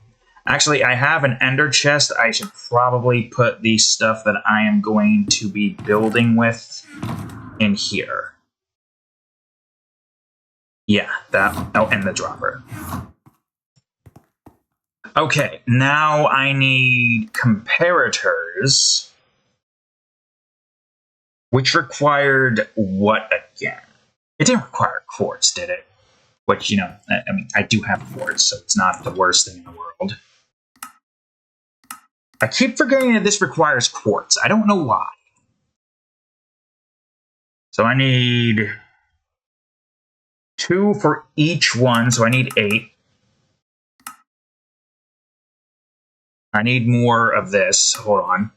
Actually, I have an ender chest. I should probably put the stuff that I am going to be building with in here. Yeah, that. Oh, and the dropper. Okay, now I need comparators, which required what again? It didn't require quartz, did it? Which, you know, I mean, I do have quartz, so it's not the worst thing in the world. I keep forgetting that this requires quartz. I don't know why. So I need 2 for each one, so I need 8. I need more of this. Hold on.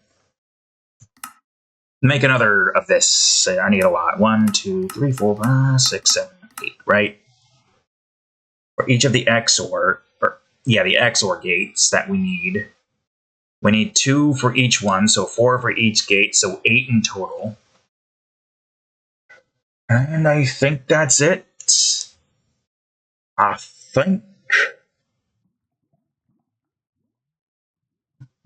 Make another of this. I need a lot. 1, 2, 3, 4, 5, 6, 7, 8, right? For each of the XOR, the XOR gates that we need. We need 2 for each one, so 4 for each gate, so 8 in total. And I think that's it. I think.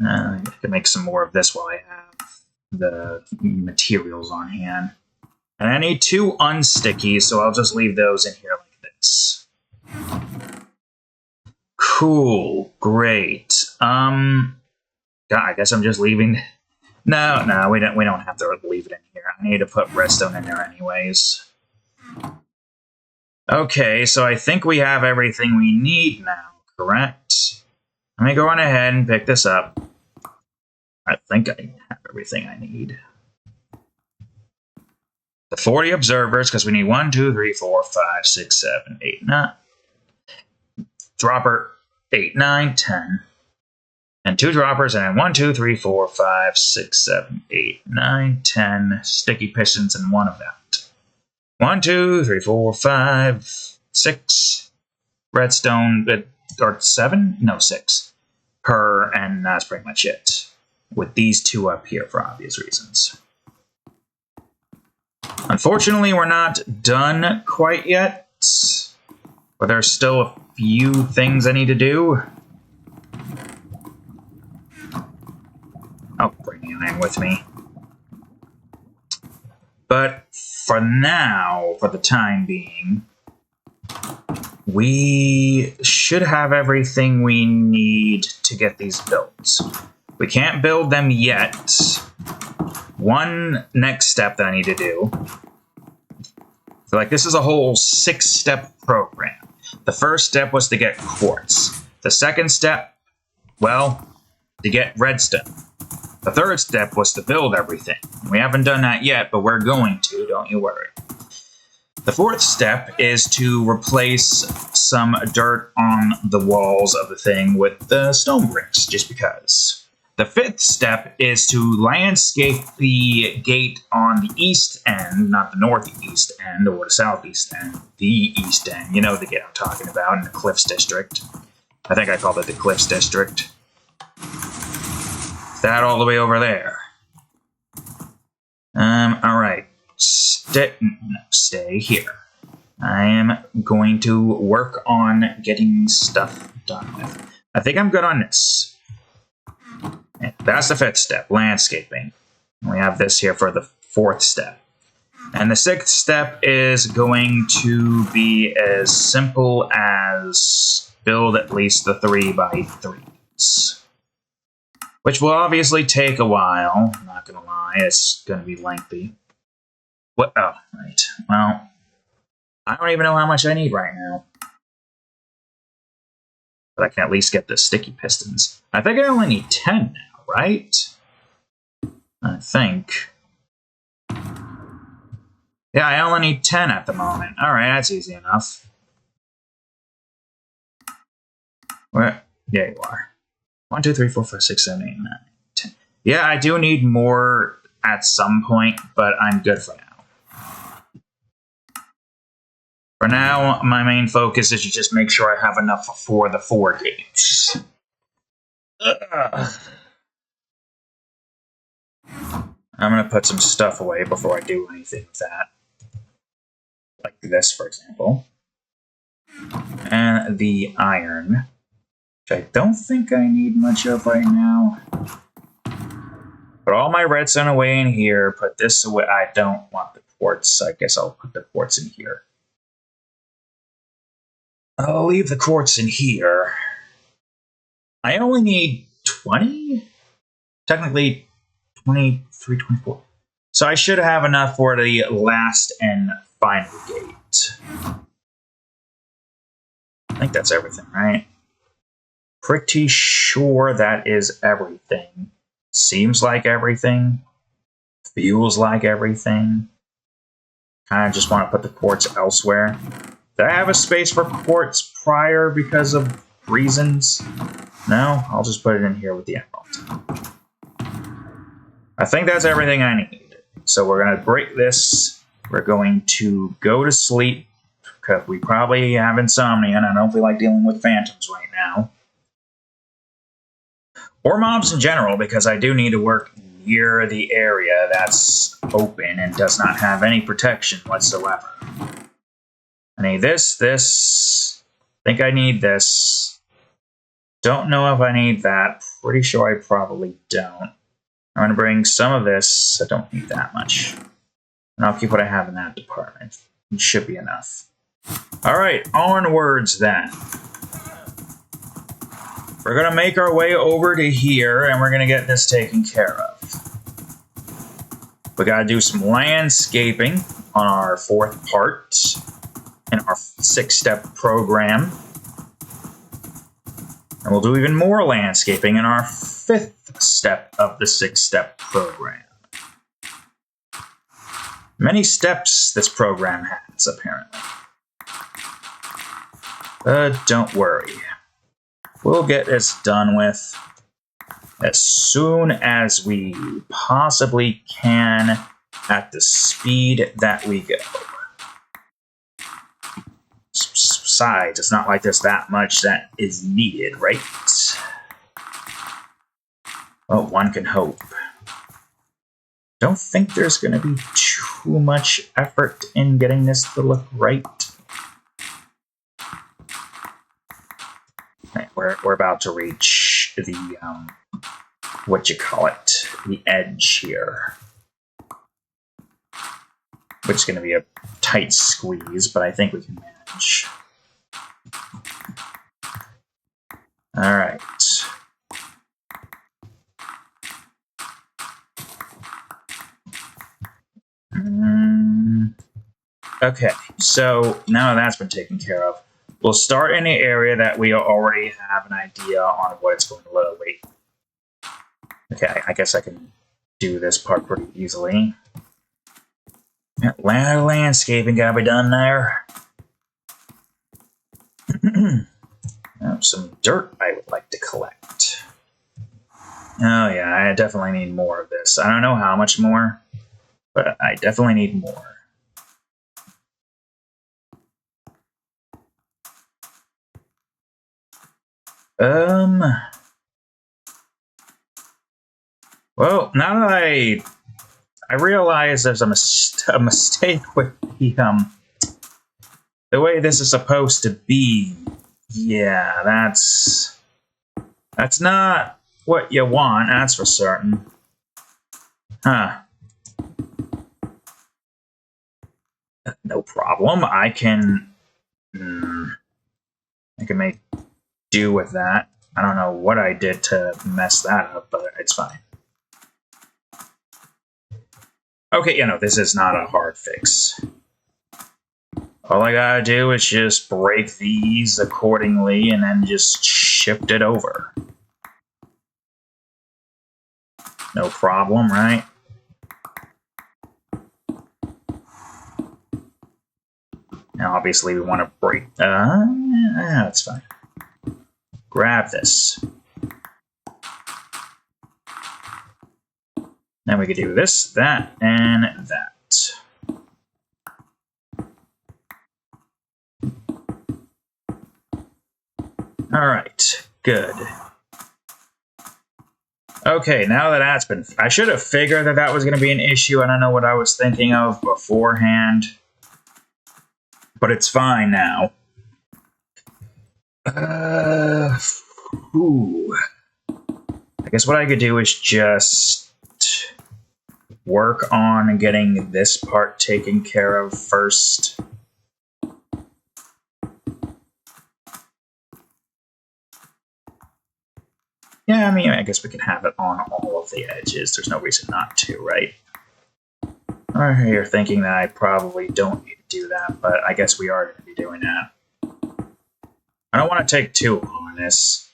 I can make some more of this while I have the materials on hand. And I need 2 unstickies, so I'll just leave those in here like this. Cool. Great. God, I guess I'm just leaving. No, we don't have to leave it in here. I need to put redstone in there anyways. Okay, so I think we have everything we need now, correct? Let me go on ahead and pick this up. I think I have everything I need. The 40 observers, because we need 1, 2, 3, 4, 5, 6, 7, 8, 9. Dropper, 8, 9, 10. And 2 droppers, and then 1, 2, 3, 4, 5, 6, 7, 8, 9, 10 sticky pistons, and 1 of that. 1, 2, 3, 4, 5, 6 redstone, or 7? No, 6 per, and that's pretty much it. With these 2 up here for obvious reasons. Unfortunately, we're not done quite yet, but there's still a few things I need to do. I'll bring the iron with me. But for now, for the time being, we should have everything we need to get these built. We can't build them yet. One next step that I need to do. So, like, this is a whole 6-step program. The first step was to get quartz. The second step, well, to get redstone. The third step was to build everything. We haven't done that yet, but we're going to, don't you worry. The fourth step is to replace some dirt on the walls of the thing with the stone bricks, just because. The fifth step is to landscape the gate on the east end, not the northeast end or the southeast end, the east end. You know the gate I'm talking about in the Cliffs District. I think I called it the Cliffs District. That all the way over there. All right. Stay here. I am going to work on getting stuff done with. I think I'm good on this. And that's the 5th step, landscaping. We have this here for the 4th step. And the 6th step is going to be as simple as build at least the 3x3s. Which will obviously take a while. I'm not going to lie, it's going to be lengthy. What? Oh, right. Well, I don't even know how much I need right now. But I can at least get the sticky pistons. I think I only need 10 now, right? I think. Yeah, I only need 10 at the moment. Alright, that's easy enough. Where? There you are. 1, 2, 3, 4, 5, 6, 7, 8, 9, 10. Yeah, I do need more at some point, but I'm good for now. For now, my main focus is to just make sure I have enough for the 4 gates. I'm going to put some stuff away before I do anything with that. Like this, for example. And the iron, which I don't think I need much of right now. Put all my redstone away in here. Put this away. I don't want the quartz. I guess I'll put the quartz in here. I'll leave the quartz in here. I only need 20? Technically, 23, 24. So I should have enough for the last and final gate. I think that's everything, right? Pretty sure that is everything. Seems like everything. Feels like everything. Kind of just want to put the quartz elsewhere. Did I have a space for quartz prior because of reasons? No? I'll just put it in here with the emerald. I think that's everything I need. So we're going to break this. We're going to go to sleep because we probably have insomnia and I don't feel like dealing with phantoms right now. Or mobs in general, because I do need to work near the area that's open and does not have any protection whatsoever. I need this. Think I need this. Don't know if I need that. Pretty sure I probably don't. I'm going to bring some of this. I don't need that much. And I'll keep what I have in that department. It should be enough. Alright, onwards then. We're going to make our way over to here, and we're going to get this taken care of. We got to do some landscaping on our 4th part in our 6-step program. And we'll do even more landscaping in our 5th step of the 6-step program. Many steps this program has, apparently. Don't worry. We'll get this done with as soon as we possibly can at the speed that we go. Besides, it's not like there's that much that is needed, right? Well, one can hope. Don't think there's going to be too much effort in getting this to look right. Right, we're about to reach the, the edge here. Which is going to be a tight squeeze, but I think we can manage. Alright. Okay, so now that's been taken care of, we'll start in the area that we already have an idea on what it's going to look like. Okay, I guess I can do this part pretty easily. Landscaping gotta be done there. Some dirt I would like to collect. Oh yeah, I definitely need more of this. I don't know how much more, but I definitely need more. Well, now that I realize there's a mistake with the way this is supposed to be. Yeah, that's not what you want, that's for certain. Huh. No problem. I can make do with that. I don't know what I did to mess that up, but it's fine. Okay, this is not a hard fix. All I gotta do is just break these accordingly and then just shift it over. No problem, right? Now, obviously, we want to break. That's fine. Grab this. Then we could do this, that, and that. All right, good. Okay, now that that's been... I should have figured that was going to be an issue. I don't know what I was thinking of beforehand. But it's fine now. I guess what I could do is just work on getting this part taken care of first. Yeah, I mean, I guess we can have it on all of the edges. There's no reason not to, right? Or you're thinking that I probably don't need to do that, but I guess we are going to be doing that. I don't want to take too long on this.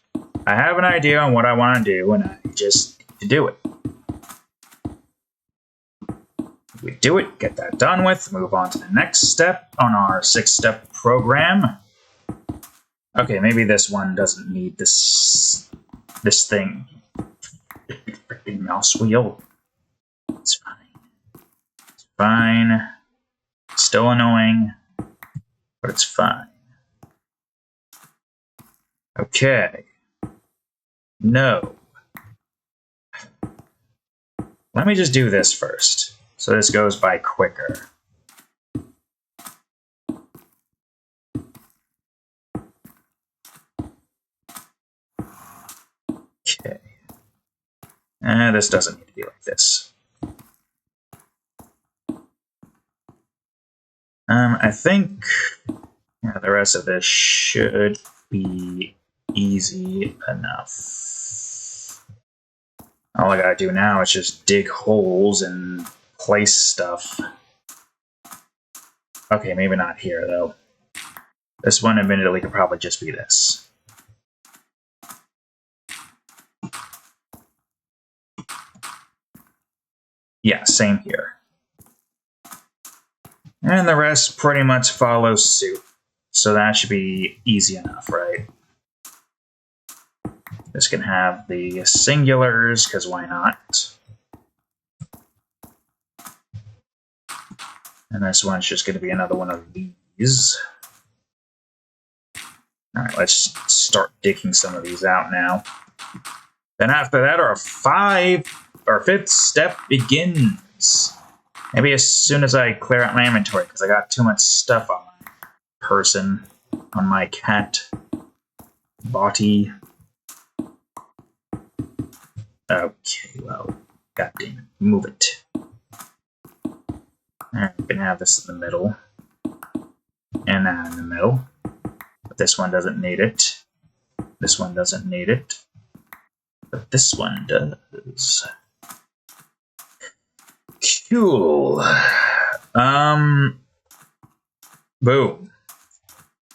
I have an idea on what I want to do, and I just need to do it. We do it, get that done with, move on to the next step on our 6-step program. Okay, maybe this one doesn't need this thing. Freaking mouse wheel. It's fine. It's fine. It's still annoying, but it's fine. Okay. No. Let me just do this first, so this goes by quicker. Okay. This doesn't need to be like this. I think the rest of this should be easy enough. All I gotta do now is just dig holes and place stuff. Okay, maybe not here, though. This one, admittedly, could probably just be this. Yeah, same here. And the rest pretty much follows suit. So that should be easy enough, right? This can have the singulars, because why not? And this one's just going to be another one of these. Alright, let's start digging some of these out now. Then after that, our 5th step begins. Maybe as soon as I clear out my inventory, because I got too much stuff on my person, on my cat body. Okay, well, goddamn it, move it. Alright, we can have this in the middle, and that in the middle. But this one doesn't need it. This one doesn't need it. But this one does. Cool. Boom.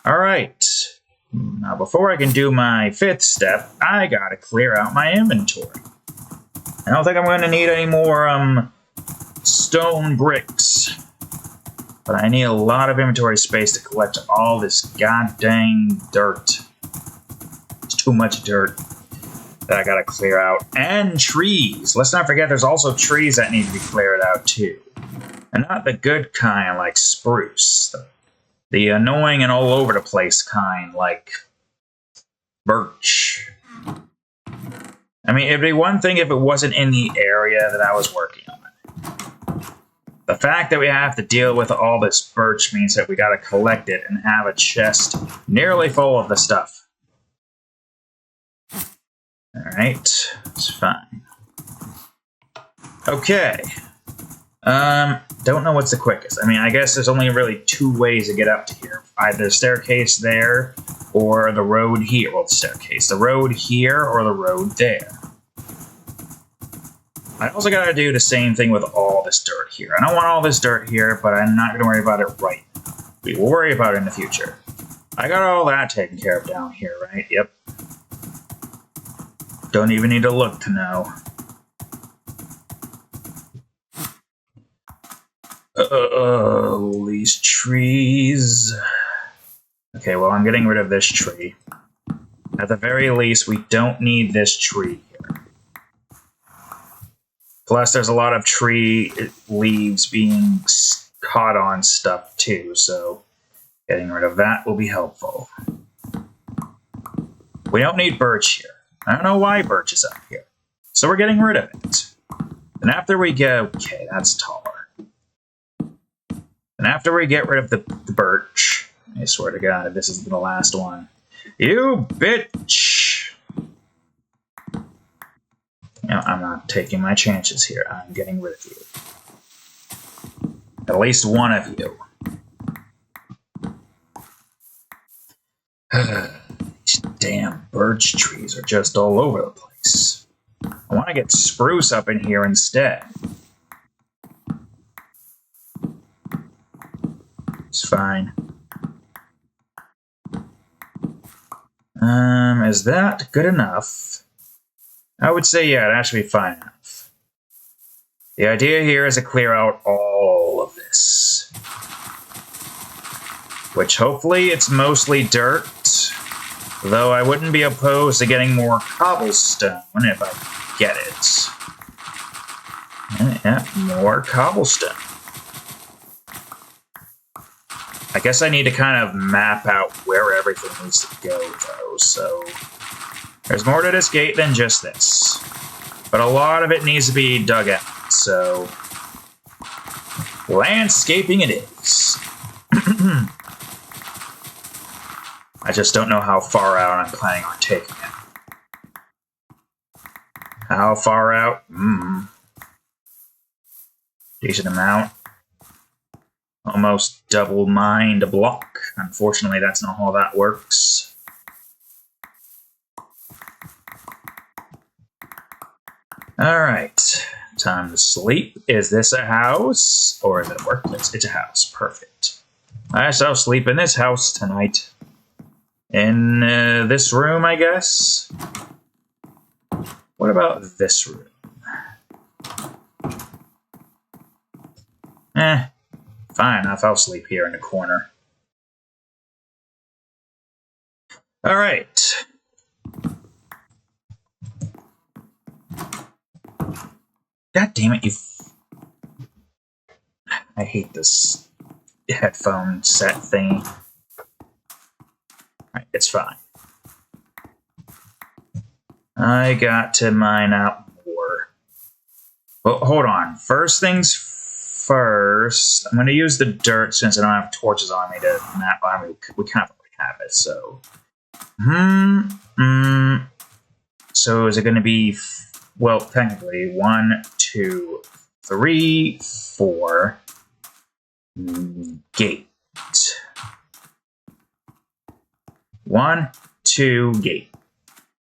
Alright. Now, before I can do my 5th step, I gotta clear out my inventory. I don't think I'm gonna need any more, stone bricks. But I need a lot of inventory space to collect all this goddamn dirt. It's too much dirt that I gotta clear out. And trees. Let's not forget there's also trees that need to be cleared out too. And not the good kind like spruce. The annoying and all over the place kind like birch. I mean, it'd be one thing if it wasn't in the area that I was working on. The fact that we have to deal with all this birch means that we gotta collect it and have a chest nearly full of the stuff. Alright, it's fine. Okay. Don't know what's the quickest. I mean, I guess there's only really two ways to get up to here. Either the staircase there, or the road here. Well, the staircase. The road here, or the road there. I also gotta do the same thing with all this dirt here. I don't want all this dirt here, but I'm not gonna worry about it right now. We will worry about it in the future. I got all that taken care of down here, right? Yep. Don't even need to look to know. These trees. Okay, well, I'm getting rid of this tree. At the very least, we don't need this tree here. Plus, there's a lot of tree leaves being caught on stuff, too, so getting rid of that will be helpful. We don't need birch here. I don't know why birch is up here. So we're getting rid of it. And after we get... Okay, that's taller. And after we get rid of the birch, I swear to God, this is the last one. You bitch! No, I'm not taking my chances here. I'm getting rid of you. At least one of you. These damn birch trees are just all over the place. I want to get spruce up in here instead. It's fine. Is that good enough? I would say, yeah, that should be fine enough. The idea here is to clear out all of this. Which, hopefully, it's mostly dirt. Though I wouldn't be opposed to getting more cobblestone if I get it. Yeah, more cobblestone. I guess I need to kind of map out where everything needs to go, though, so... There's more to this gate than just this. But a lot of it needs to be dug out, so... Landscaping it is. I just don't know how far out I'm planning on taking it. How far out? Decent amount. Almost double mine to block. Unfortunately, that's not how that works. Alright. Time to sleep. Is this a house? Or is it a workplace? It's a house. Perfect. I shall sleep in this house tonight. In this room, I guess? What about this room? Fine enough, I'll sleep here in the corner. Alright. God damn it, you... I hate this headphone set thingy. Alright, it's fine. I got to mine out more. Well, hold on. First things first, I'm going to use the dirt since I don't have torches on me to map. I mean, we kind of already have it, so... So is it going to be... Well, technically, 1, 2, 3, 4... Gate. 1, 2, gate.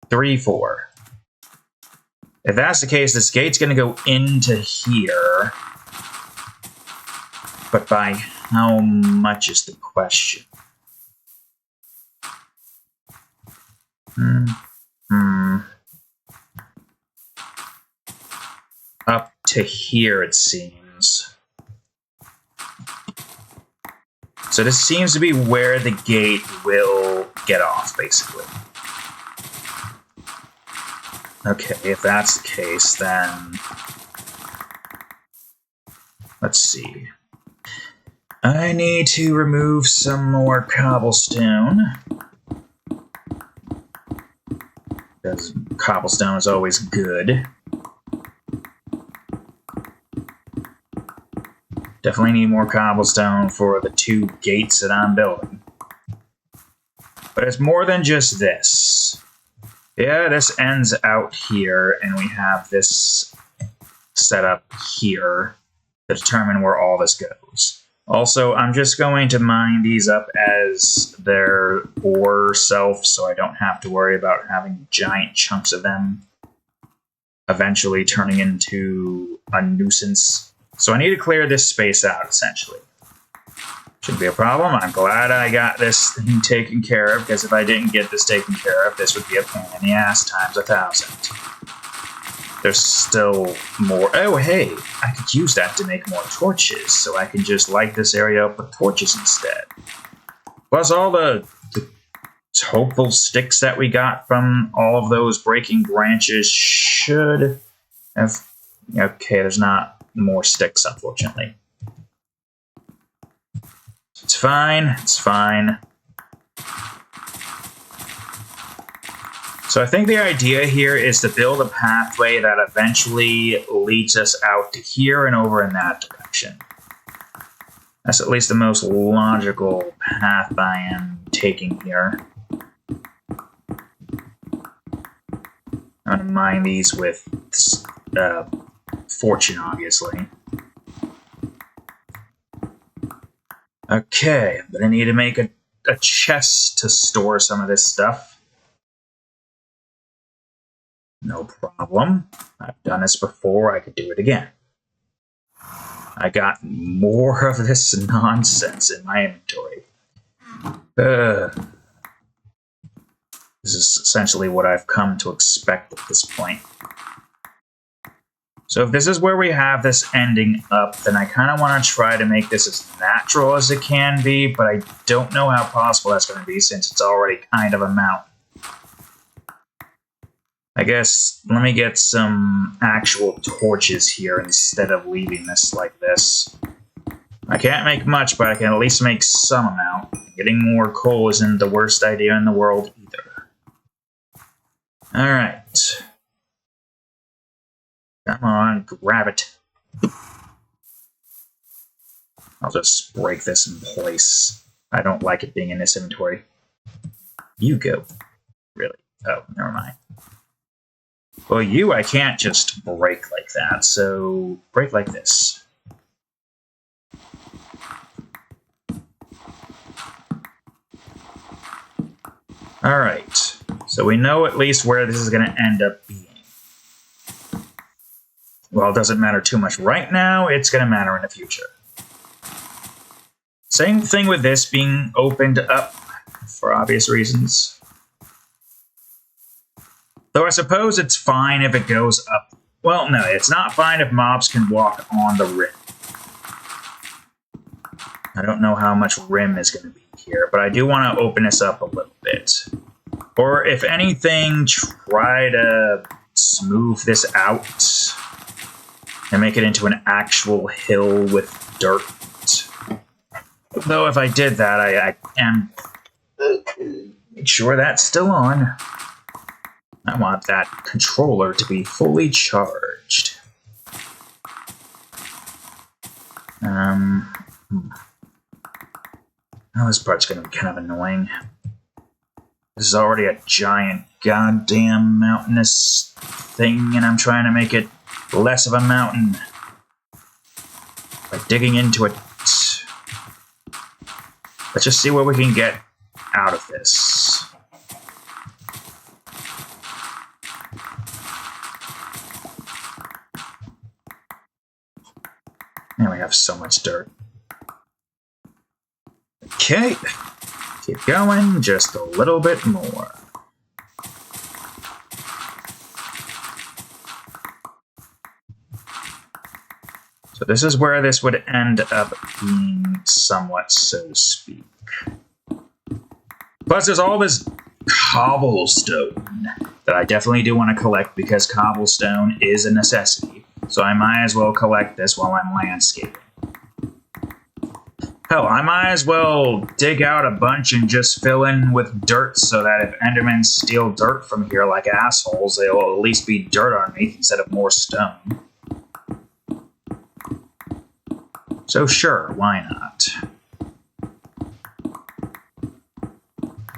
3, 4. If that's the case, this gate's going to go into here. But by how much is the question? Up to here, it seems. So this seems to be where the gate will get off, basically. Okay, if that's the case, then... Let's see. I need to remove some more cobblestone. Because cobblestone is always good. Definitely need more cobblestone for the 2 gates that I'm building. But it's more than just this. Yeah, this ends out here, and we have this set up here to determine where all this goes. Also, I'm just going to mine these up as their ore self, so I don't have to worry about having giant chunks of them eventually turning into a nuisance. So I need to clear this space out, essentially. Shouldn't be a problem. I'm glad I got this thing taken care of, because if I didn't get this taken care of, this would be a pain in the ass times 1,000. There's still more. Oh, hey, I could use that to make more torches, so I can just light this area up with torches instead. Plus all the hopeful sticks that we got from all of those breaking branches should have... Okay, there's not more sticks, unfortunately. It's fine, it's fine. So I think the idea here is to build a pathway that eventually leads us out to here and over in that direction. That's at least the most logical path I am taking here. I'm going to mine these with fortune, obviously. Okay, I'm going to need to make a chest to store some of this stuff. No problem. I've done this before, I could do it again. I got more of this nonsense in my inventory. This is essentially what I've come to expect at this point. So if this is where we have this ending up, then I kind of want to try to make this as natural as it can be, but I don't know how possible that's going to be since it's already kind of a mountain. I guess let me get some actual torches here instead of leaving this like this. I can't make much, but I can at least make some amount. Getting more coal isn't the worst idea in the world either. Alright. Come on, grab it. I'll just break this in place. I don't like it being in this inventory. You go. Really? Oh, never mind. Well, you I can't just break like that, so break like this. Alright, so we know at least where this is going to end up being. Well, it doesn't matter too much right now, it's going to matter in the future. Same thing with this being opened up, for obvious reasons. Though I suppose it's fine if it goes up. Well, no, it's not fine if mobs can walk on the rim. I don't know how much rim is going to be here, but I do want to open this up a little bit. Or if anything, try to smooth this out and make it into an actual hill with dirt. Though if I did that, I am... Make sure that's still on. I want that controller to be fully charged. Oh, this part's going to be kind of annoying. This is already a giant goddamn mountainous thing, and I'm trying to make it less of a mountain by digging into it. Let's just see what we can get out of this. And we have so much dirt. Okay. Keep going, just a little bit more. So this is where this would end up being somewhat, so to speak. Plus there's all this cobblestone that I definitely do want to collect because cobblestone is a necessity. So I might as well collect this while I'm landscaping. Hell, I might as well dig out a bunch and just fill in with dirt so that if Endermen steal dirt from here like assholes, they'll at least be dirt underneath instead of more stone. So sure, why not?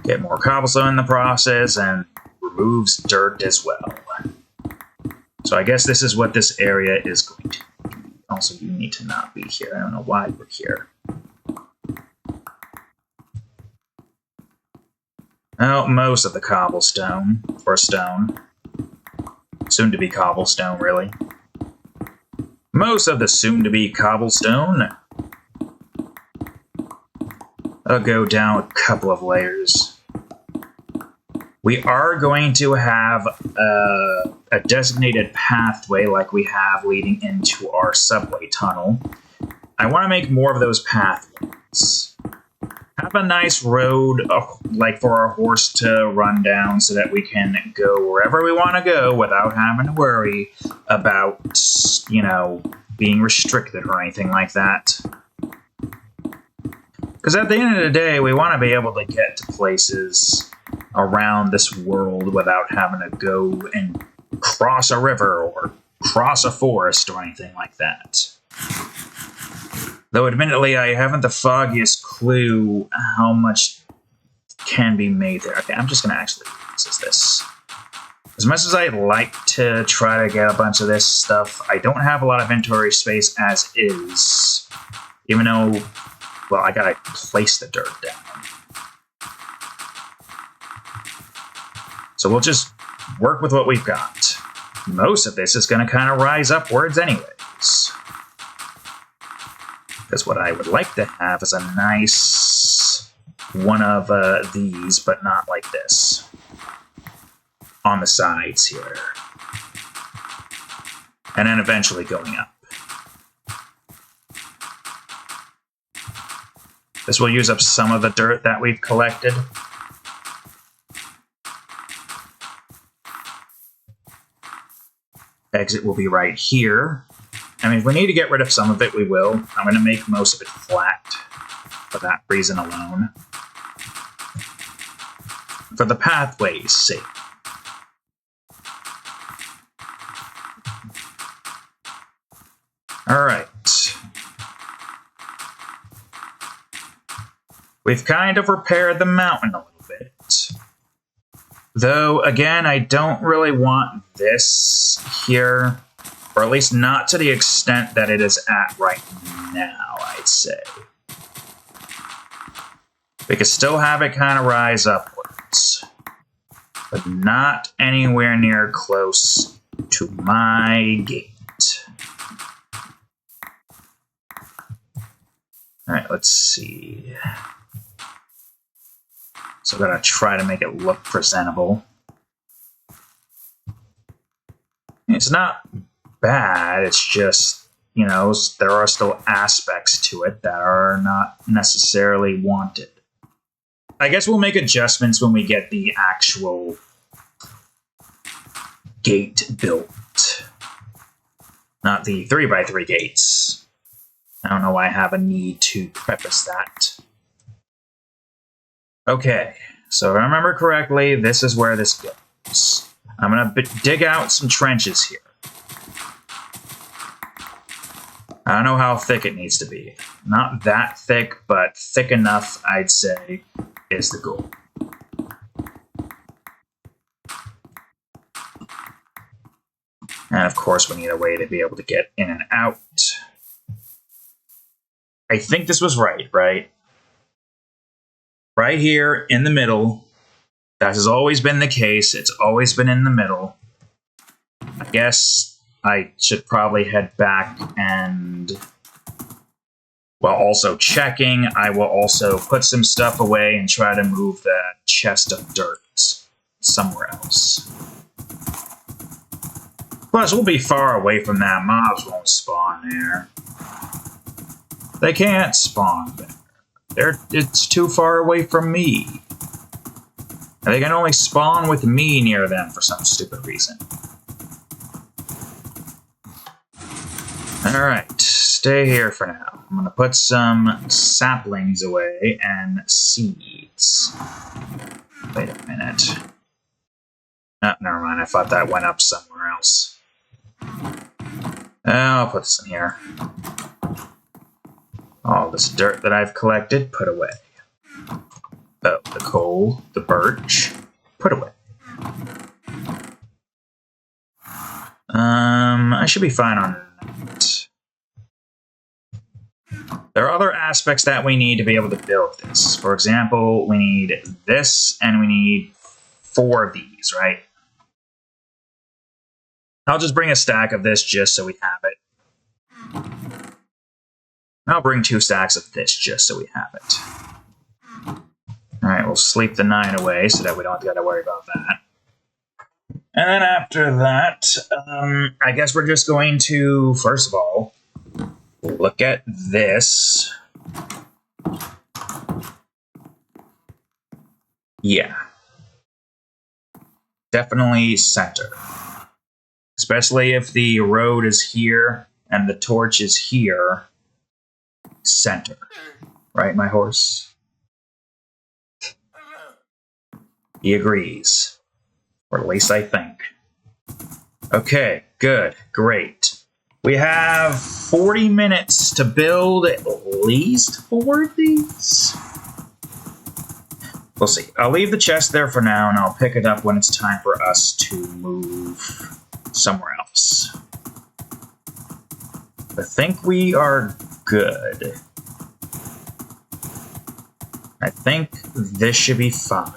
Get more cobblestone in the process and removes dirt as well. So I guess this is what this area is going to be. Also, you need to not be here. I don't know why we're here. Oh, most of the cobblestone, or stone. Soon to be cobblestone, really. Most of the soon to be cobblestone. I'll go down a couple of layers. We are going to have a designated pathway like we have leading into our subway tunnel. I want to make more of those pathways. Have a nice road like for our horse to run down so that we can go wherever we want to go without having to worry about, you know, being restricted or anything like that. Because at the end of the day, we want to be able to get to places around this world without having to go and cross a river or cross a forest or anything like that. Though admittedly, I haven't the foggiest clue how much can be made there. Okay, I'm just going to actually use this. As much as I'd like to try to get a bunch of this stuff, I don't have a lot of inventory space as is. Even though, well, I gotta place the dirt down. So we'll just work with what we've got. Most of this is going to kind of rise upwards anyways. Because what I would like to have is a nice one of these, but not like this. On the sides here. And then eventually going up. This will use up some of the dirt that we've collected. Exit will be right here. I mean, if we need to get rid of some of it, we will. I'm going to make most of it flat for that reason alone. For the pathway's sake. Alright. We've kind of repaired the mountain a little bit. Though, again, I don't really want this here. Or at least not to the extent that it is at right now, I'd say. We could still have it kind of rise upwards. But not anywhere near close to my gate. Alright, let's see. So I'm going to try to make it look presentable. It's not bad, it's just, you know, there are still aspects to it that are not necessarily wanted. I guess we'll make adjustments when we get the actual gate built. Not the 3x3 gates. I don't know why I have a need to preface that. Okay, so if I remember correctly, this is where this goes. I'm going to dig out some trenches here. I don't know how thick it needs to be. Not that thick, but thick enough, I'd say, is the goal. And of course, we need a way to be able to get in and out. I think this was right? Right here in the middle. That has always been the case. It's always been in the middle. I guess I should probably head back and, while also checking, I will also put some stuff away and try to move that chest of dirt somewhere else. Plus, we'll be far away from that. Mobs won't spawn there. They can't spawn there. It's too far away from me. They can only spawn with me near them for some stupid reason. Alright, stay here for now. I'm going to put some saplings away and seeds. Wait a minute. Oh, never mind. I thought that went up somewhere else. I'll put this in here. All this dirt that I've collected, put away. Oh, the coal, the birch, put away. I should be fine on that. There are other aspects that we need to be able to build this. For example, we need this, and we need 4 of these, right? I'll just bring a stack of this just so we have it. I'll bring 2 stacks of this just so we have it. Alright, we'll sleep the 9 away so that we don't have to worry about that. And then after that, I guess we're just going to, first of all, look at this. Yeah. Definitely center. Especially if the road is here and the torch is here. Center. Right, my horse? He agrees. Or at least I think. Okay, good, great. We have 40 minutes to build at least 4 of these. We'll see. I'll leave the chest there for now, and I'll pick it up when it's time for us to move somewhere else. I think we are good. I think this should be fine.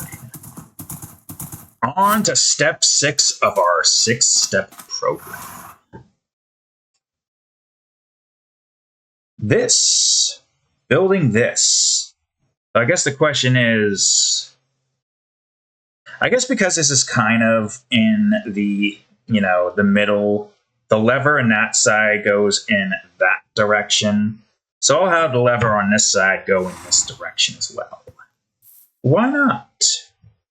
On to step 6 of our 6-step program. Building this. I guess the question is, I guess because this is kind of in the, the middle, the lever on that side goes in that direction. So I'll have the lever on this side go in this direction as well. Why not?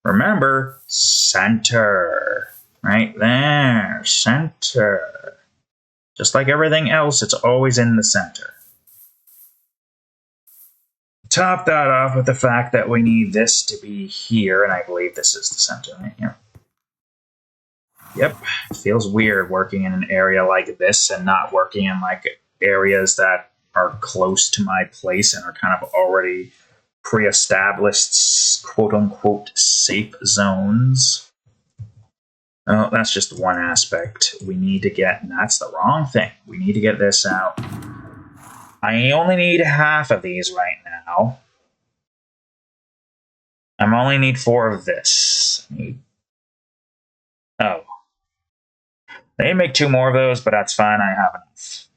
Remember, center. Right there, center. Just like everything else, it's always in the center. Top that off with the fact that we need this to be here, and I believe this is the center right here. Yep, it feels weird working in an area like this and not working in like areas that are close to my place and are kind of already pre-established, quote-unquote, safe zones. Oh, that's just one aspect we need to get, and that's the wrong thing. We need to get this out. I only need half of these right now. I only need 4 of this. Oh. They make 2 more of those, but that's fine. I have enough.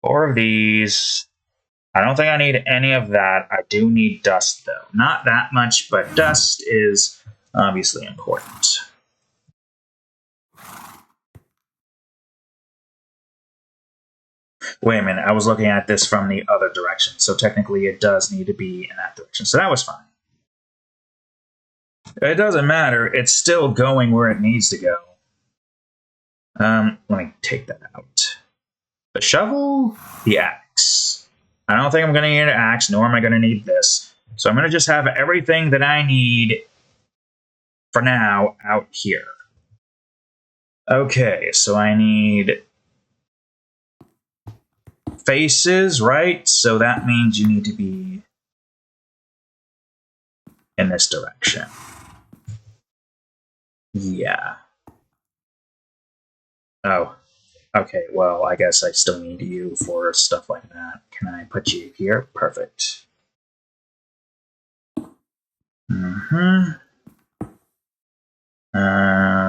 4 of these. I don't think I need any of that. I do need dust, though. Not that much, but dust is obviously important. Wait a minute, I was looking at this from the other direction, so technically it does need to be in that direction, so that was fine. It doesn't matter, it's still going where it needs to go. Let me take that out. The shovel, the axe. I don't think I'm going to need an axe, nor am I going to need this. So I'm going to just have everything that I need for now out here. Okay, so I need faces, right? So that means you need to be in this direction. Yeah. Oh, okay, well, I guess I still need you for stuff like that. Can I put you here? Perfect.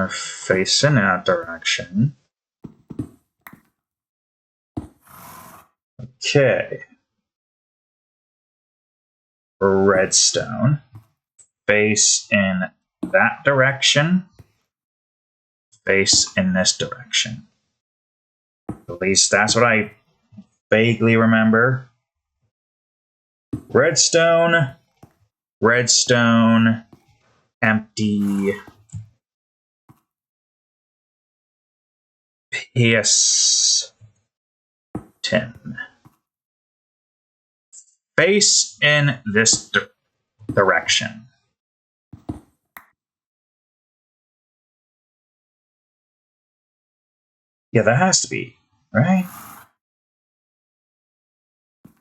Face in that direction. Okay. Redstone. Face in that direction. Face in this direction. At least that's what I vaguely remember. Redstone. Redstone. Empty. PS. Tin. Face in this direction. Yeah, that has to be, right?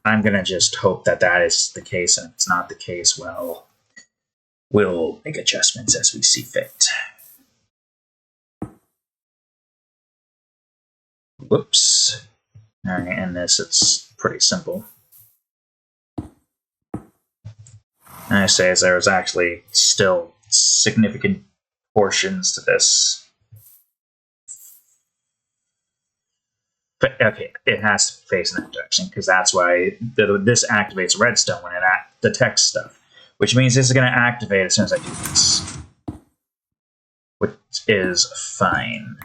I'm gonna just hope that that is the case, and if it's not the case, well, we'll make adjustments as we see fit. Whoops. Alright, and this, it's pretty simple. And I say there's actually still significant portions to this. But, okay, it has to face in that direction, because that's why this activates redstone when it detects stuff. Which means this is going to activate as soon as I do this. Which is fine.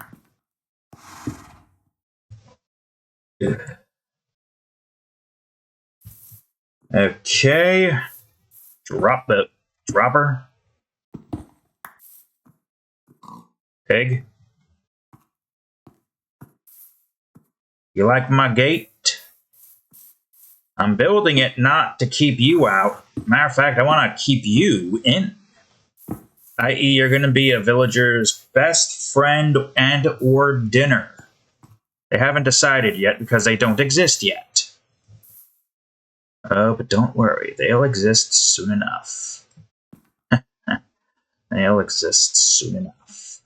Okay. Drop the dropper. Pig. You like my gate? I'm building it not to keep you out. Matter of fact, I want to keep you in. I.e., you're going to be a villager's best friend and or dinner. They haven't decided yet because they don't exist yet. Oh, but don't worry. They'll exist soon enough. They'll exist soon enough.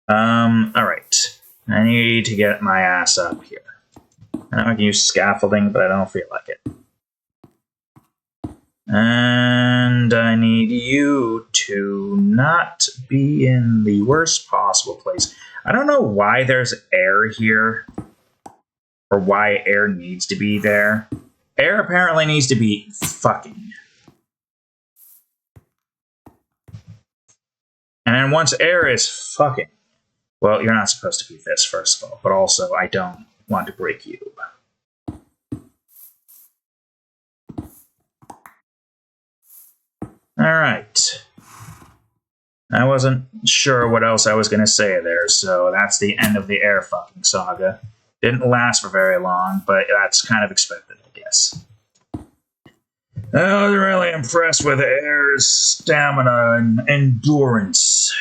Alright. I need to get my ass up here. I know I can use scaffolding, but I don't feel like it. And I need you to not be in the worst possible place. I don't know why there's air here, or why air needs to be there. Air apparently needs to be fucking. And then once air is fucking, well, you're not supposed to be this, first of all, but also I don't want to break you. Alright. I wasn't sure what else I was going to say there, so that's the end of the air fucking saga. Didn't last for very long, but that's kind of expected, I guess. I was really impressed with air's stamina and endurance.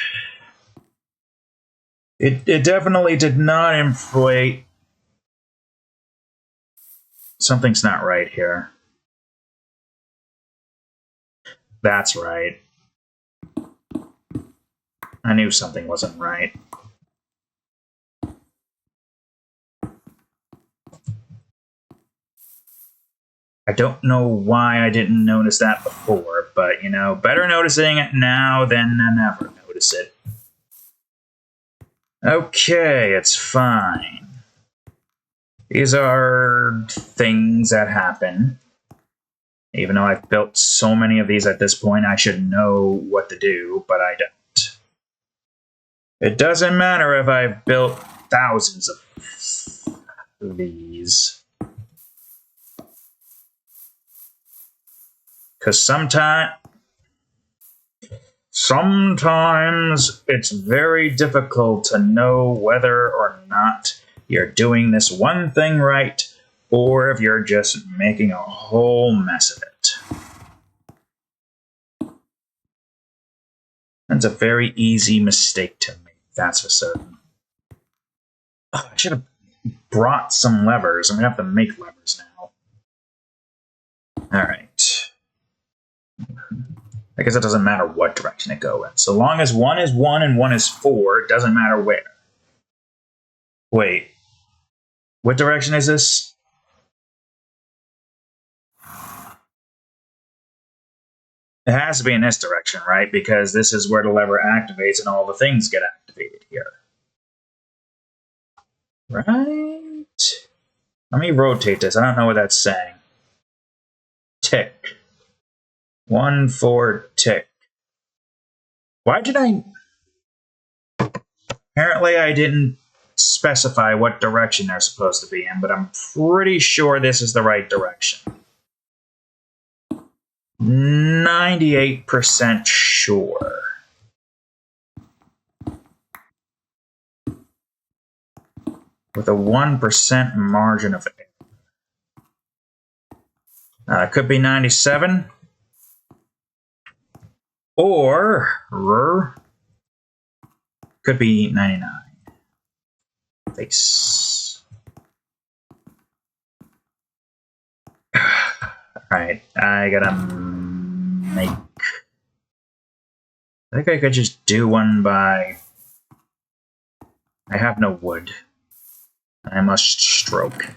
It definitely did not inflate. Something's not right here. That's right. I knew something wasn't right. I don't know why I didn't notice that before, but, you know, better noticing it now than never notice it. Okay, it's fine. These are things that happen. Even though I've built so many of these at this point, I should know what to do, but I don't. It doesn't matter if I've built thousands of these. Because sometimes it's very difficult to know whether or not you're doing this one thing right, or if you're just making a whole mess of it. That's a very easy mistake to make, that's for certain. Oh, I should have brought some levers. I'm going to have to make levers now. Alright. I guess it doesn't matter what direction it goes in. So long as one is 1 and 1 is 4, it doesn't matter where. Wait. What direction is this? It has to be in this direction, right? Because this is where the lever activates and all the things get activated here. Right? Let me rotate this. I don't know what that's saying. Tick. 1, 4, tick. Why did I... Apparently I didn't specify what direction they're supposed to be in, but I'm pretty sure this is the right direction. 98% sure. With a 1% margin of error. It could be 97. Or could be 99. Face. Alright, I gotta make... I think I could just do one by... I have no wood. I must stroke.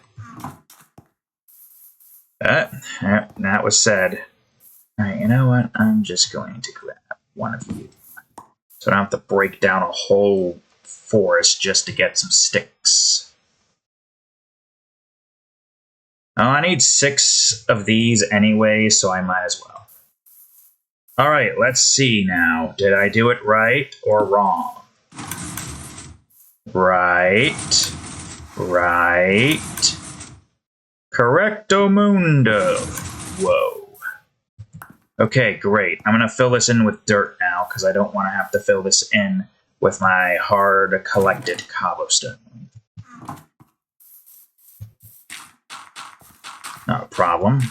That was said. Alright, you know what? I'm just going to grab one of you. So I don't have to break down a whole forest just to get some sticks. Oh, I need 6 of these anyway, so I might as well. Alright, let's see now. Did I do it right or wrong? Right. Correcto mundo. Whoa. Okay, great. I'm going to fill this in with dirt now, because I don't want to have to fill this in with my hard collected cobblestone. Not a problem.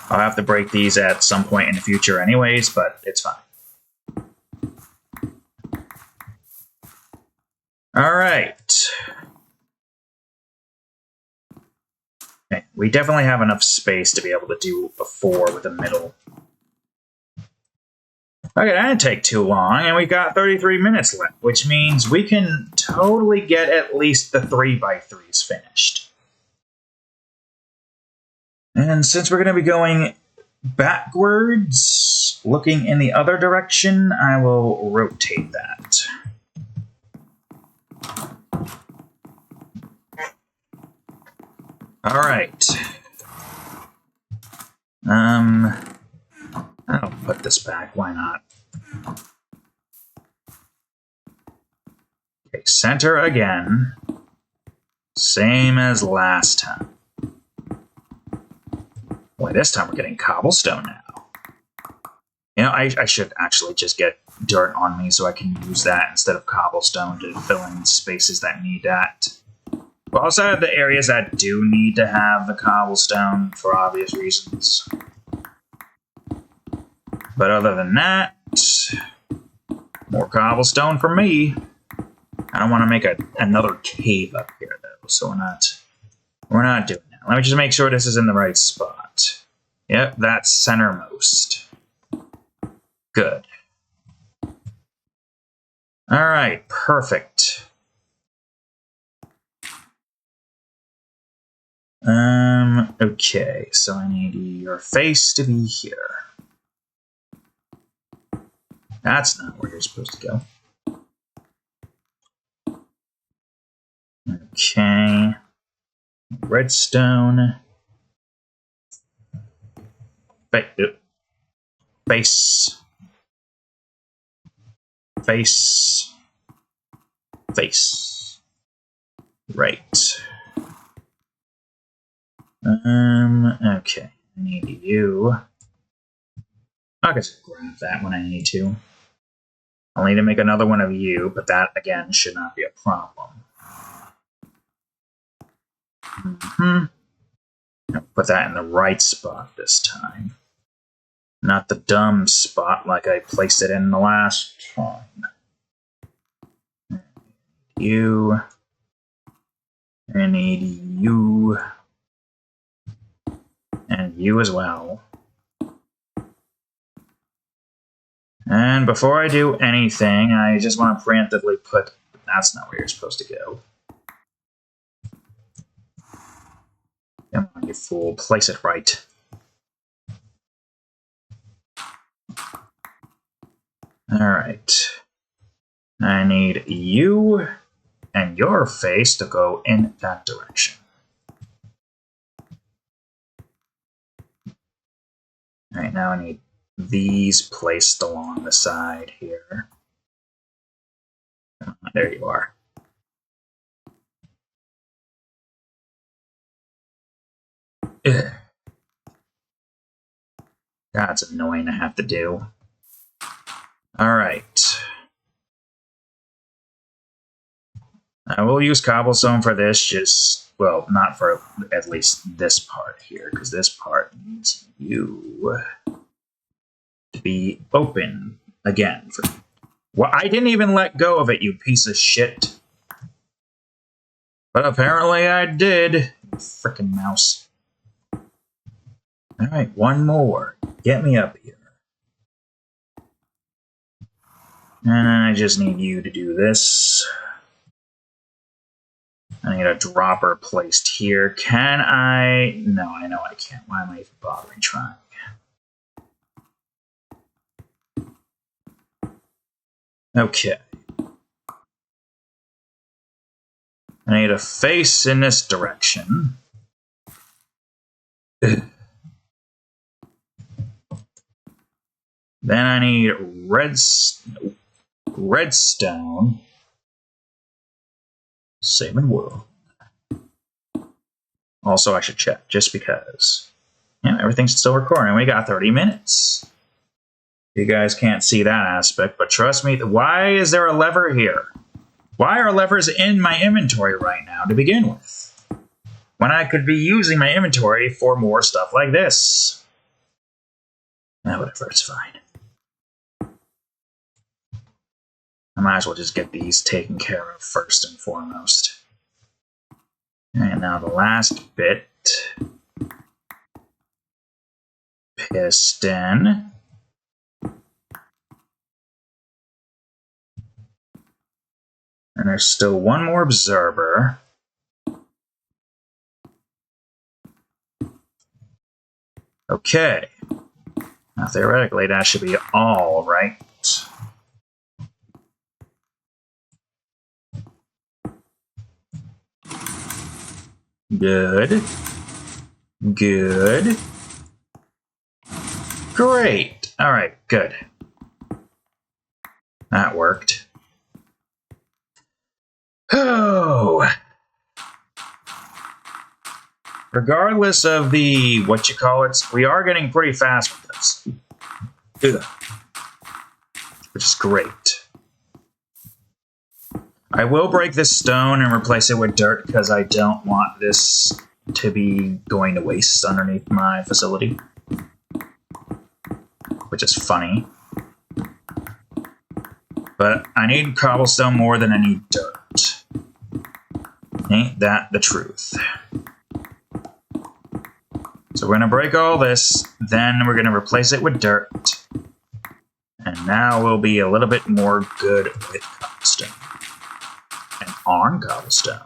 I'll have to break these at some point in the future anyways, but it's fine. Alright. Okay, we definitely have enough space to be able to do a 4 with a middle. Okay, that didn't take too long, and we got 33 minutes left, which means we can totally get at least the 3x3s finished. And since we're going to be going backwards, looking in the other direction, I will rotate that. Alright. I'll put this back, why not? Okay, center again. Same as last time. Boy, this time we're getting cobblestone now. You know, I should actually just get dirt on me so I can use that instead of cobblestone to fill in spaces that need that. We also have the areas that do need to have the cobblestone for obvious reasons. But other than that, more cobblestone for me. I don't want to make another cave up here though, so we're not doing that. Let me just make sure this is in the right spot. Yep, that's centermost. Good. Alright, perfect. Okay, so I need your face to be here. That's not where you're supposed to go. Okay. Redstone. Face. Face. Face. Right. Okay. I need you. I'll just grab that when I need to. I'll need to make another one of you, but that, again, should not be a problem. I'll put that in the right spot this time. Not the dumb spot like I placed it in the last time. You. I need you. And you as well. And before I do anything, I just want to preemptively put... That's not where you're supposed to go. Come on, you fool. Place it right. Alright. I need you and your face to go in that direction. Alright, now I need these placed along the side here. There you are. Ugh. That's annoying to have to do. Alright. I will use cobblestone for this, just, well, not for at least this part here, because this part needs you to be open again. Well, I didn't even let go of it, you piece of shit. But apparently I did, you frickin' mouse. Alright, one more. Get me up here. And I just need you to do this. I need a dropper placed here. Can I? No, I know I can't. Why am I even bothering trying? Okay. I need a face in this direction. Then I need redstone. Saving world. Also, I should check, just because. Yeah, everything's still recording. We got 30 minutes. You guys can't see that aspect, but trust me, why is there a lever here? Why are levers in my inventory right now to begin with? When I could be using my inventory for more stuff like this. Whatever, it's fine. I might as well just get these taken care of first and foremost. And now the last bit. Piston. And there's still one more observer. Okay. Now theoretically that should be all right. Good. Good. Great. All right, good. That worked. Oh. Regardless of the we are getting pretty fast with this. Ugh. Which is great. I will break this stone and replace it with dirt because I don't want this to be going to waste underneath my facility. Which is funny. But I need cobblestone more than I need dirt. Ain't that the truth? So we're going to break all this, then we're going to replace it with dirt. And now we'll be a little bit more good with cobblestone. And on cobblestone.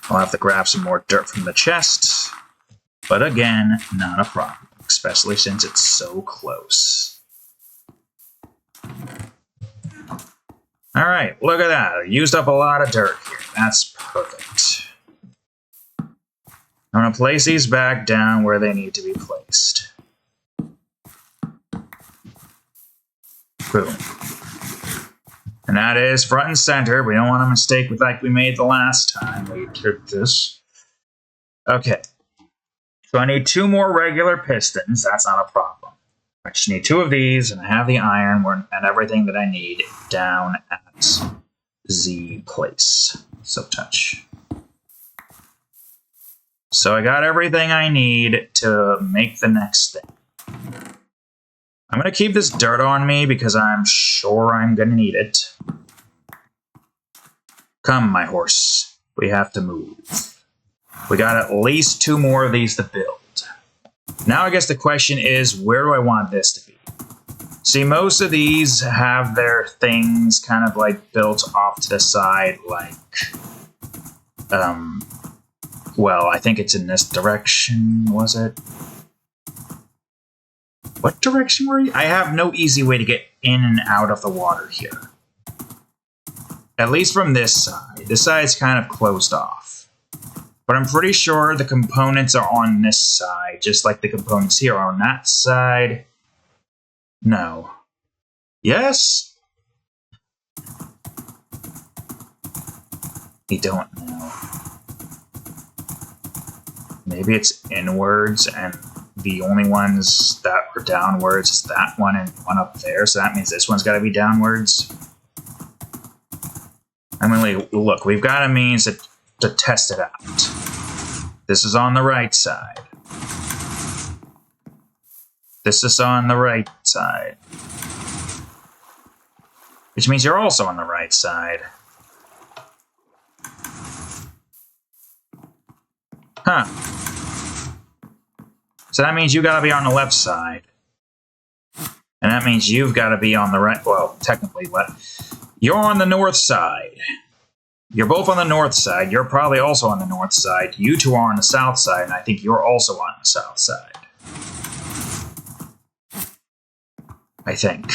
I'll have to grab some more dirt from the chest. But again, not a problem. Especially since it's so close. Alright, look at that. I used up a lot of dirt here. That's perfect. I'm going to place these back down where they need to be placed. Boom. And that is front and center. We don't want a mistake with like we made the last time we did this. Okay. So I need 2 more regular pistons. That's not a problem. I just need 2 of these, and I have the iron and everything that I need down at the place. So touch. So I got everything I need to make the next thing. I'm going to keep this dirt on me because I'm sure I'm going to need it. Come, my horse. We have to move. We got at least 2 more of these to build. Now I guess the question is, where do I want this to be? See, most of these have their things kind of like built off to the side, like, well, I think it's in this direction, was it? What direction were you? I have no easy way to get in and out of the water here. At least from this side. This side's kind of closed off. But I'm pretty sure the components are on this side, just like the components here are on that side. No. Yes? We don't know. Maybe it's inwards, and the only ones that were downwards is that one and one up there, so that means this one's got to be downwards. I mean, look, we've got a means to test it out. This is on the right side. This is on the right side. Which means you're also on the right side. Huh. So that means you gotta be on the left side. And that means you've gotta be on the right. Well, technically, what? You're on the north side. You're both on the north side. You're probably also on the north side. You two are on the south side, and I think you're also on the south side. I think.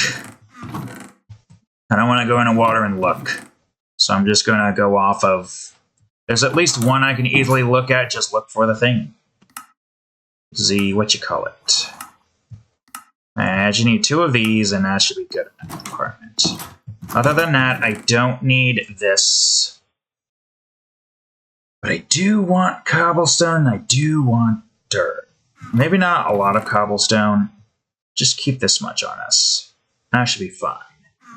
I don't want to go into water and look. So I'm just going to go off of... There's at least one I can easily look at. Just look for the thing. What you call it. And you need 2 of these, and that should be good in that department. Other than that, I don't need this. But I do want cobblestone, and I do want dirt. Maybe not a lot of cobblestone. Just keep this much on us. That should be fine.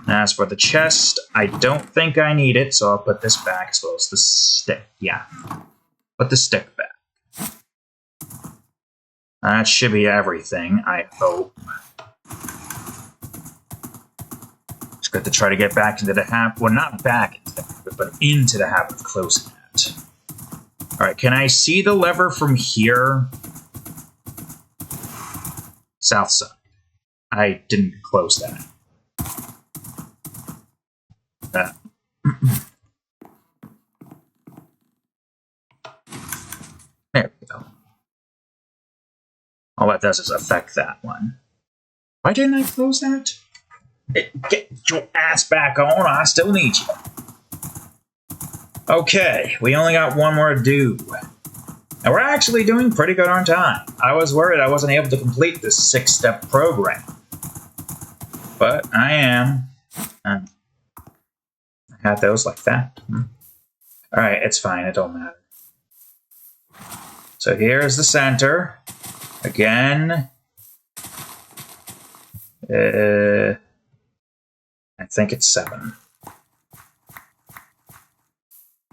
As for the chest, I don't think I need it, so I'll put this back as well as the stick. Yeah. Put the stick back. That should be everything, I hope. It's good to try to get back into the habit. Well, not back into the habit, but into the habit of closing it. Alright, can I see the lever from here? South side. I didn't close that. There we go. All that does is affect that one. Why didn't I close that? Get your ass back on, I still need you. Okay, we only got one more to do. And we're actually doing pretty good on time. I was worried I wasn't able to complete this 6-step program. But I am. I had those like that. Alright, it's fine, it don't matter. So here's the center. Again. I think it's 7.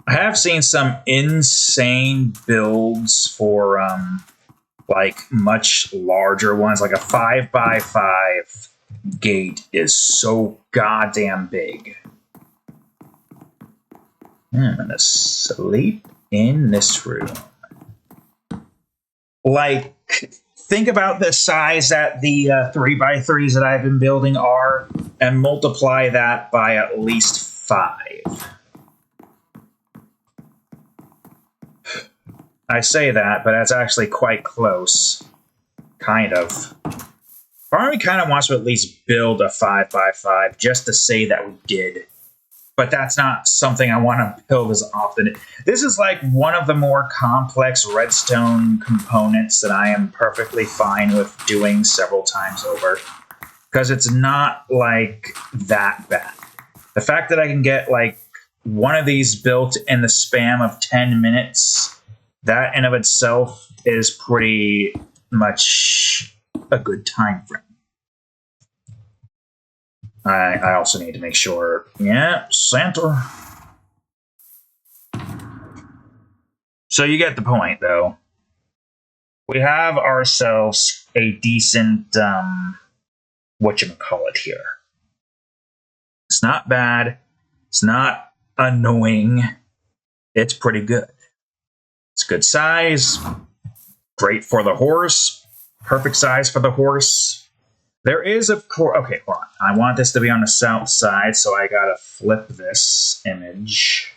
I have seen some insane builds for like much larger ones, like a 5x5 gate is so goddamn big. I'm gonna sleep in this room. Like, think about the size that the 3x3s that I've been building are, and multiply that by at least 5. I say that, but that's actually quite close. Kind of. Part of me kind of wants to at least build a 5x5 just to say that we did. But that's not something I want to build as often. This is like one of the more complex redstone components that I am perfectly fine with doing several times over. Because it's not like that bad. The fact that I can get like one of these built in the span of 10 minutes, that in of itself is pretty much a good time frame. I also need to make sure, yeah, center. So you get the point, though. We have ourselves a decent, whatchamacallit here. It's not bad. It's not annoying. It's pretty good. It's good size. Great for the horse. Perfect size for the horse. There is, of course... Okay, hold on. I want this to be on the south side, so I gotta flip this image.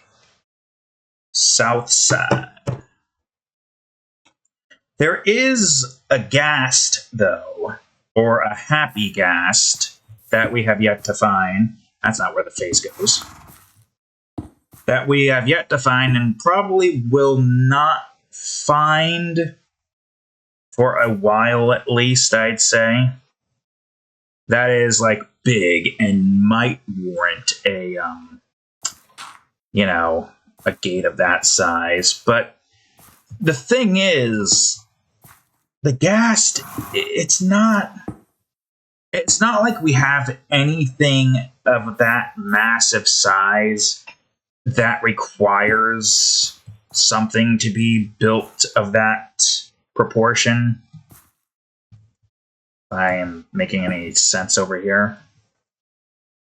South side. There is a ghast, though, or a happy ghast, that we have yet to find. That's not where the face goes. That we have yet to find and probably will not find for a while, at least, I'd say. That is, like, big and might warrant a, you know, a gate of that size. But the thing is, the ghast, it's not like we have anything of that massive size that requires something to be built of that proportion. I am making any sense over here.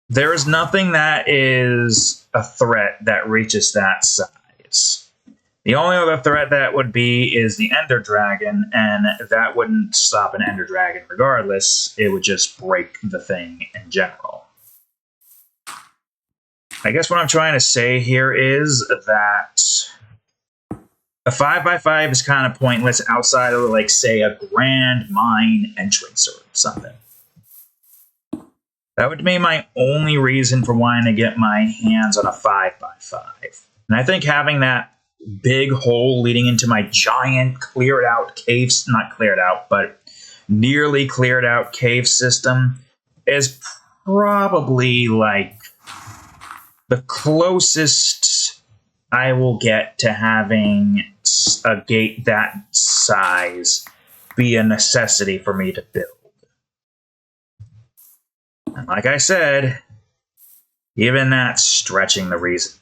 There is nothing that is a threat that reaches that size. The only other threat that would be is the Ender Dragon, and that wouldn't stop an Ender Dragon regardless. It would just break the thing in general. I guess what I'm trying to say here is that a 5x5 is kind of pointless outside of, like, say, a grand mine entrance or something. That would be my only reason for wanting to get my hands on a 5x5. And I think having that big hole leading into my giant cleared out caves, not cleared out, but nearly cleared out cave system is probably like the closest I will get to having a gate that size be a necessity for me to build. And like I said, even that's stretching the reason.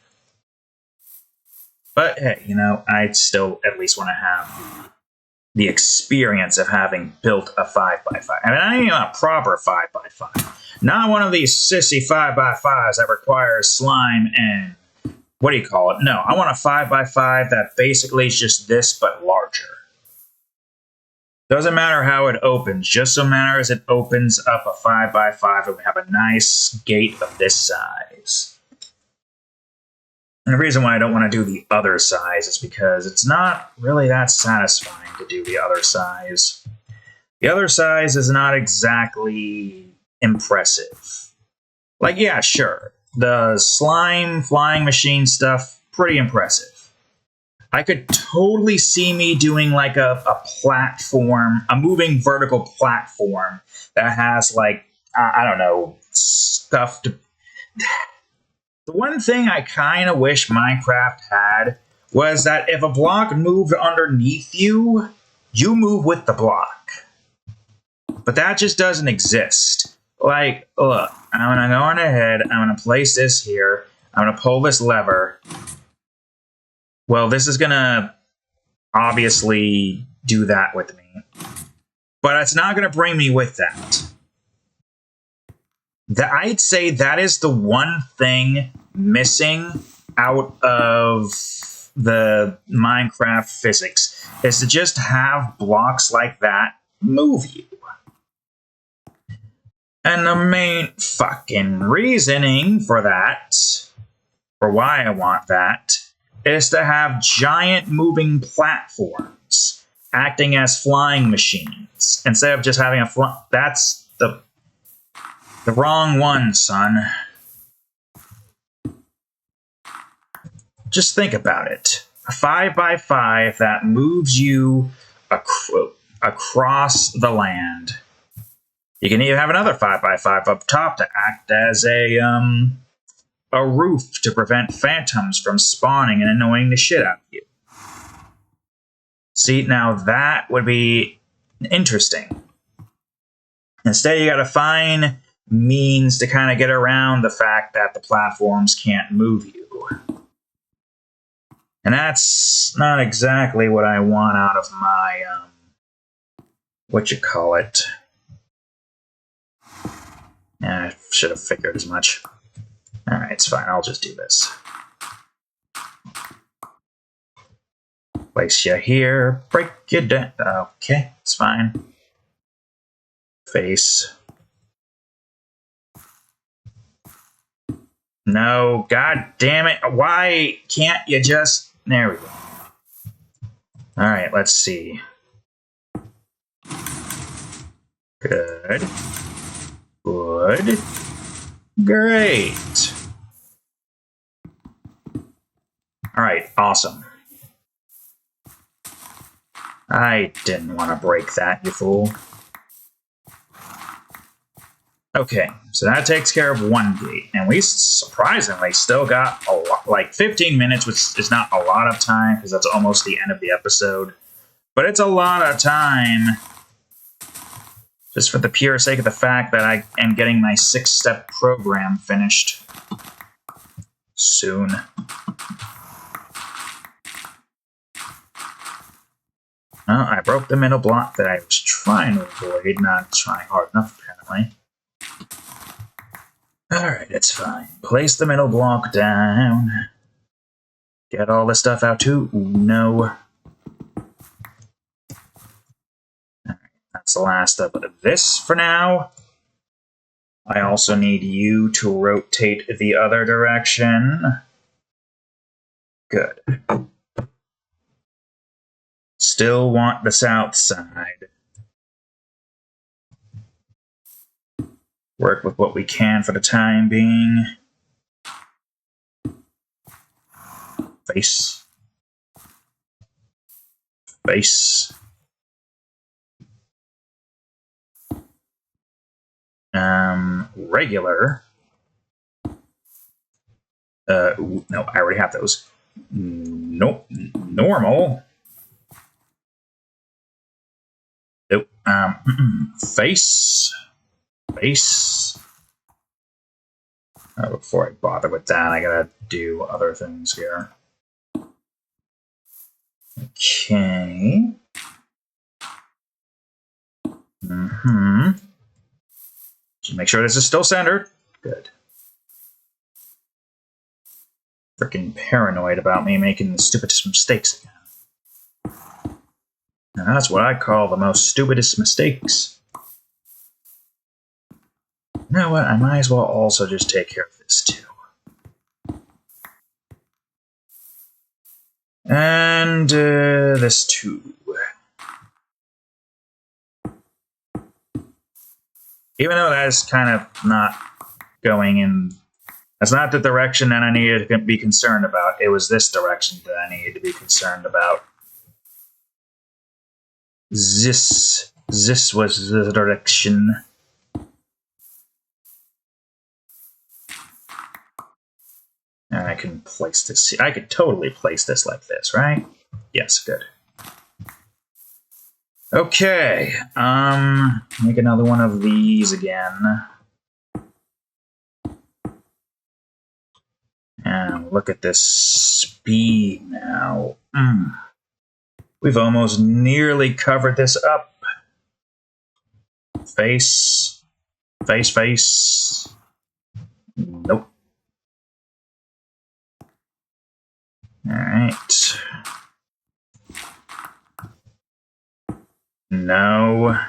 But hey, you know, I'd still at least want to have the experience of having built a 5x5. I mean, I ain't a proper 5x5. Not one of these sissy 5x5s that requires slime and what do you call it? No, I want a 5x5 that basically is just this but larger. Doesn't matter how it opens, just so matters it opens up a 5x5 and we have a nice gate of this size. And the reason why I don't want to do the other size is because it's not really that satisfying to do the other size. The other size is not exactly impressive. Like, yeah, sure. The slime flying machine stuff, pretty impressive. I could totally see me doing like a platform, a moving vertical platform that has like, I don't know, stuff to... The one thing I kind of wish Minecraft had was that if a block moved underneath you, you move with the block. But that just doesn't exist. Like, look, I'm going to go on ahead, I'm going to place this here, I'm going to pull this lever. Well, this is going to obviously do that with me. But it's not going to bring me with that. I'd say that is the one thing missing out of the Minecraft physics, is to just have blocks like that move you. And the main fucking reasoning for that, for why I want that, is to have giant moving platforms acting as flying machines instead of just having a that's the wrong one, son. Just think about it. A 5x5 that moves you across the land. You can even have another 5x5 up top to act as a roof to prevent phantoms from spawning and annoying the shit out of you. See, now that would be interesting. Instead, you gotta find means to kind of get around the fact that the platforms can't move you. And that's not exactly what I want out of my, whatchamacallit. I should have figured as much. Alright, it's fine, I'll just do this. Place you here, break you down. Okay, it's fine. Face. No, god damn it. Why can't you just... There we go. Alright, let's see. Good. Good. Great. Alright, awesome. I didn't want to break that, you fool. Okay, so that takes care of one gate, and we surprisingly still got a lot, like 15 minutes, which is not a lot of time, because that's almost the end of the episode, but it's a lot of time, just for the pure sake of the fact that I am getting my 6-step program finished soon. Well, I broke the middle block that I was trying to avoid, not trying hard enough, apparently. Alright, it's fine. Place the middle block down. Get all this stuff out too. No. That's the last of this for now. I also need you to rotate the other direction. Good. Still want the south side. Work with what we can for the time being. Face. Face. Regular. No, I already have those. Nope. Normal. Nope. Face. Face. Before I bother with that, I gotta do other things here. Okay. Just make sure this is still centered. Good. Freaking paranoid about me making the stupidest mistakes again. Now that's what I call the most stupidest mistakes. You know what? I might as well also just take care of this too. And this too. Even though that's kind of not going in... That's not the direction that I needed to be concerned about. It was this direction that I needed to be concerned about. This was the direction. And I can place this... I could totally place this like this, right? Yes, good. Okay, make another one of these again. And look at this speed now. We've almost nearly covered this up. Face. Face, face. Nope. Alright. No.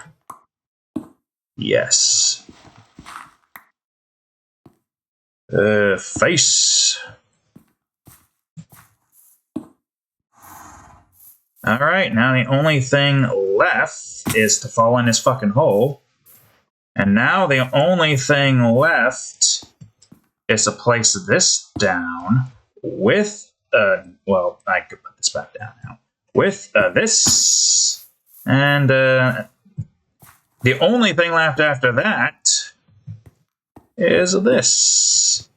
Yes. Face. Alright, now the only thing left is to fall in this fucking hole. And now the only thing left is to place this down with, well, I could put this back down now. With this. And the only thing left after that is this.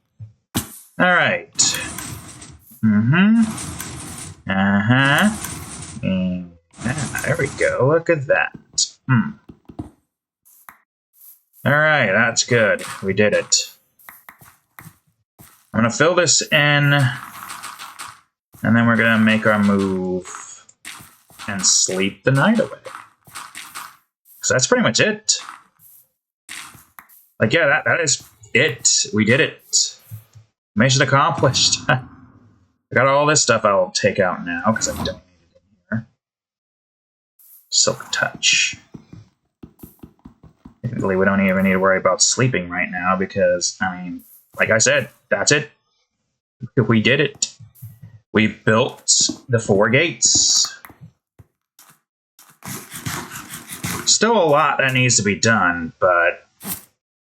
All right. And there we go. Look at that. All right, that's good. We did it. I'm gonna fill this in, and then we're gonna make our move and sleep the night away. So that's pretty much it. Like, yeah, that is it. We did it. Mission accomplished. I got all this stuff I'll take out now because I don't need it in here. Silk touch. Technically, we don't even need to worry about sleeping right now because, I mean, like I said, that's it. We did it. We built the 4 gates. Still a lot that needs to be done, but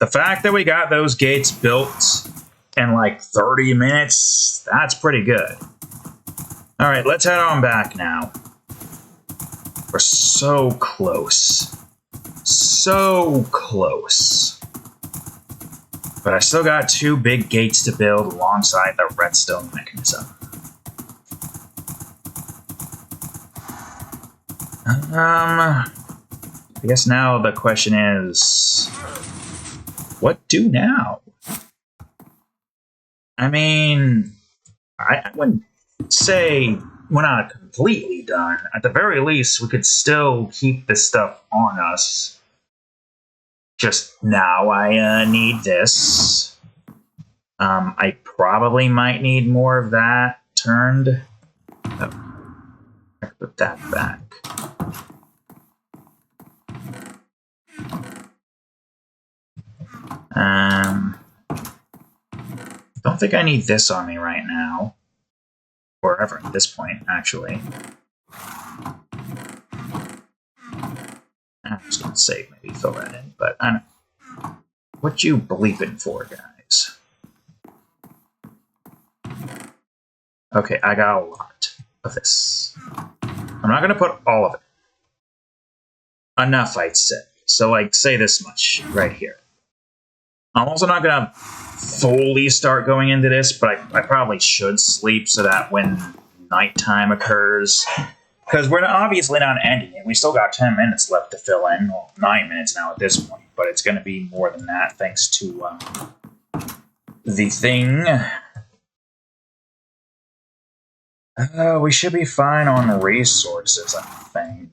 the fact that we got those gates built in like 30 minutes, that's pretty good. All right, let's head on back now. We're so close. So close. But I still got 2 big gates to build alongside the redstone mechanism. I guess now the question is, what do now? I mean, I wouldn't say we're not completely done. At the very least, we could still keep this stuff on us. Just now I need this. I probably might need more of that turned. I put that back. Don't think I need this on me right now. Or ever at this point, actually. I was gonna say maybe fill that in, but I don't know. What you bleeping for, guys? Okay, I got a lot of this. I'm not gonna put all of it. Enough, I'd say. So, like, say this much right here. I'm also not gonna fully start going into this, but I probably should sleep so that when nighttime occurs, because we're obviously not ending it. We still got 10 minutes left to fill in. Well, 9 minutes now at this point, but it's going to be more than that thanks to the thing. We should be fine on the resources, I think.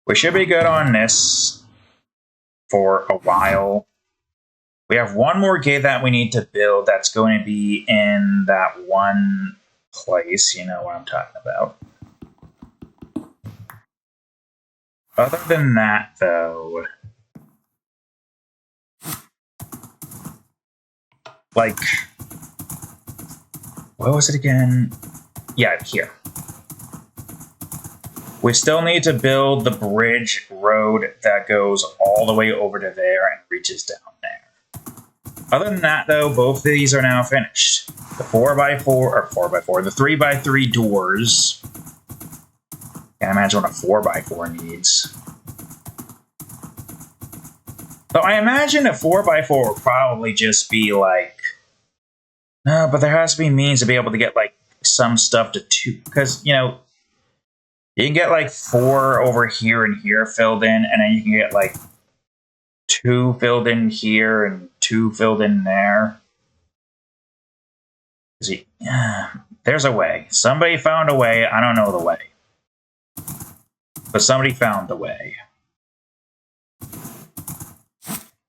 We should be good on this for a while. We have one more gate that we need to build that's going to be in that one place. You know what I'm talking about. Other than that, though, like, what was it again? Yeah, here. We still need to build the bridge road that goes all the way over to there and reaches down there. Other than that, though, both of these are now finished. The 4x4, or 4x4, the 3x3 doors. Can't imagine what a 4x4 needs. So I imagine a 4x4 would probably just be like, no, but there has to be means to be able to get like some stuff to 2, because, you know, you can get like 4 over here and here filled in, and then you can get like 2 filled in here and 2 filled in there. There's a way. Somebody found a way. I don't know the way. But somebody found the way.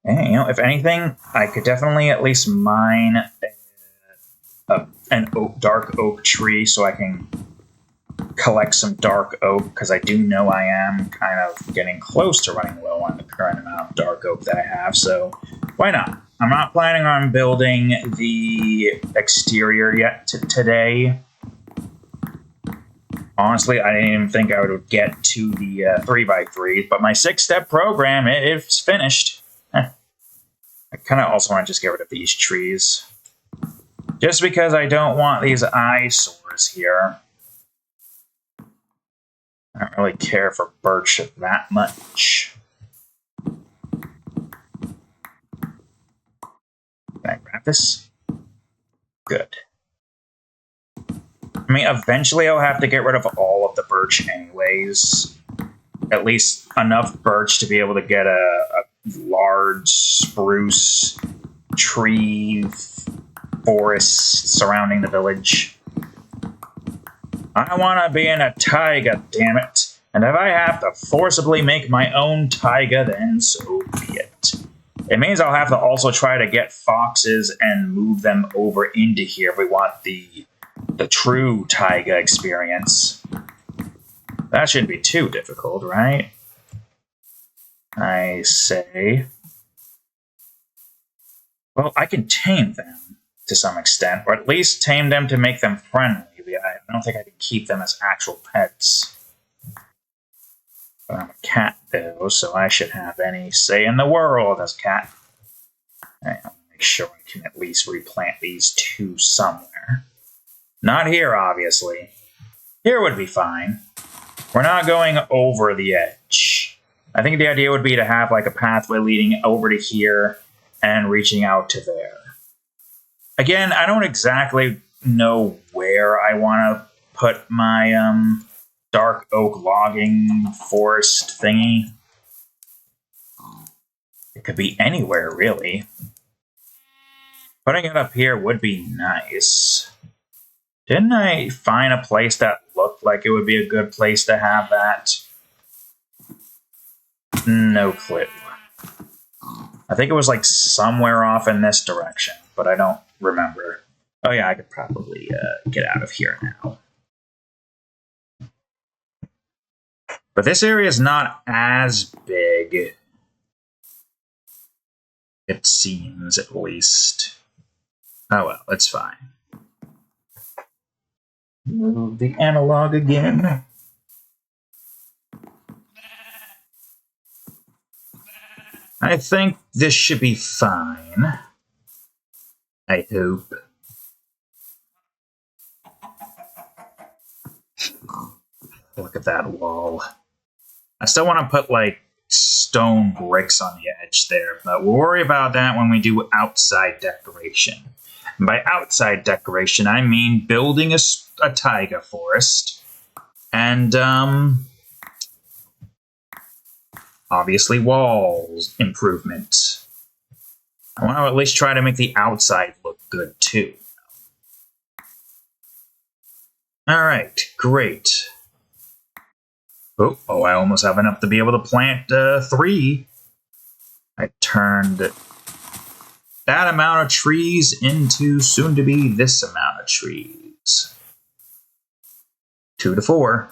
And, you know, if anything, I could definitely at least mine an dark oak tree so I can collect some dark oak, because I do know I am kind of getting close to running low on the current amount of dark oak that I have, so why not? I'm not planning on building the exterior yet today. Honestly, I didn't even think I would get to the 3x3, but my 6-step program, it's finished. I kind of also want to just get rid of these trees. Just because I don't want these eyesores here. I don't really care for birch that much. Can I grab this? Good. I mean, eventually I'll have to get rid of all of the birch anyways. At least enough birch to be able to get a large spruce tree forest surrounding the village. I want to be in a taiga, damn it. And if I have to forcibly make my own taiga, then so be it. It means I'll have to also try to get foxes and move them over into here if we want the true taiga experience. That shouldn't be too difficult, right? I say. Well, I can tame them to some extent, or at least tame them to make them friendly. I don't think I can keep them as actual pets. But I'm a cat, though, so I should have any say in the world as a cat. I'll make sure I can at least replant these 2 somewhere. Not here, obviously. Here would be fine. We're not going over the edge. I think the idea would be to have like a pathway leading over to here and reaching out to there. Again, I don't exactly know where I want to put my dark oak logging forest thingy. It could be anywhere, really. Putting it up here would be nice. Didn't I find a place that looked like it would be a good place to have that? No clue. I think it was like somewhere off in this direction, but but I don't remember. Oh yeah, I could probably get out of here now. But this area is not as big. It seems, at least. Oh well, it's fine. Move the analog again. I think this should be fine. I hope. Look at that wall. I still want to put, like, stone bricks on the edge there, but we'll worry about that when we do outside decoration. And by outside decoration, I mean building a taiga forest, and, obviously walls improvement. I want to at least try to make the outside look good, too. Alright, great. Oh, I almost have enough to be able to plant 3. I turned that amount of trees into soon-to-be this amount of trees. 2 to 4.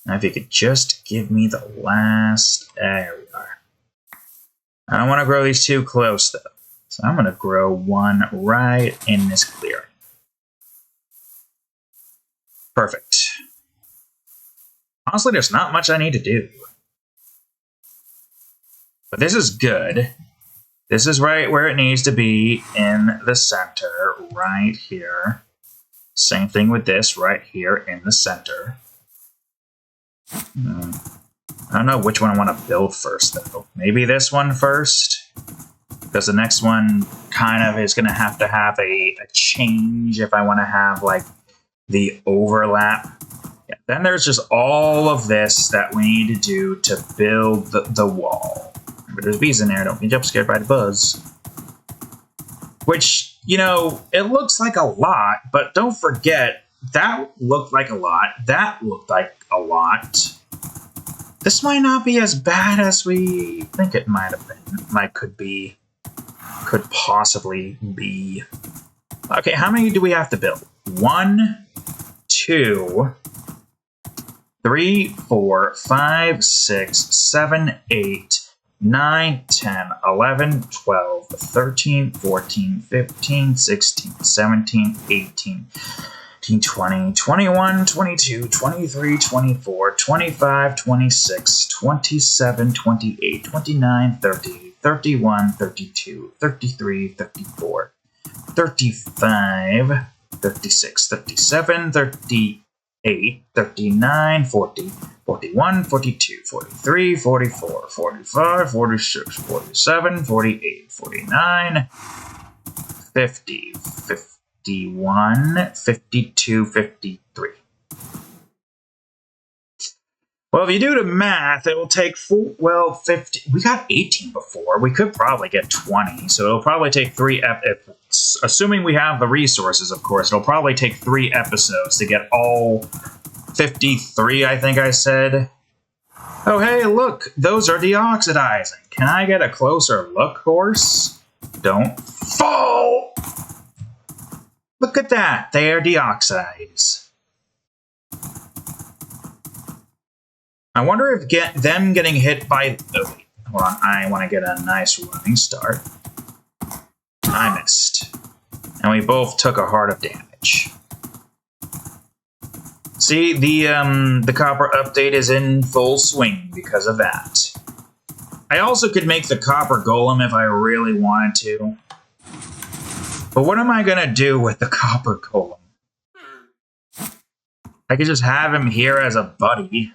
Now if you could just give me the last... There we are. I don't want to grow these too close, though. So I'm going to grow one right in this clearing. Perfect. Honestly, there's not much I need to do. But this is good. This is right where it needs to be, in the center, right here. Same thing with this, right here in the center. I don't know which one I want to build first, though. Maybe this one first? Because the next one kind of is going to have a change if I want to have, like, the overlap. Yeah, then there's just all of this that we need to do to build the wall. But there's bees in there, don't be jump scared by the buzz. Which, you know, it looks like a lot, but don't forget, that looked like a lot, that looked like a lot. This might not be as bad as we think it might have been, could possibly be. Okay, how many do we have to build? 1, 2, 3, 4, 5, 6, 7, 8, 9, 10, 11, 12, 13, 14, 15, 16, 17, 18, 20, 21, 22, 23, 24, 25, 26, 27, 28, 29, 30, 31, 32, 33, 34, 35, 36, 37, 38, 39, 40, 41, 42, 43, 44, 45, 46, 47, 48, 49, 50, 51, 52, 53. Well, if you do the math, it will take 50. We got 18 before. We could probably get 20, so it'll probably take 3 assuming we have the resources, of course, it'll probably take 3 episodes to get all 53, I think I said. Oh, hey, look, those are deoxidizing. Can I get a closer look, horse? Don't fall! Look at that, they are deoxides. I wonder if them getting hit by... Oh, wait, hold on, I want to get a nice running start. I missed. And we both took a heart of damage. See, the copper update is in full swing because of that. I also could make the copper golem if I really wanted to. But what am I going to do with the copper golem? I could just have him here as a buddy.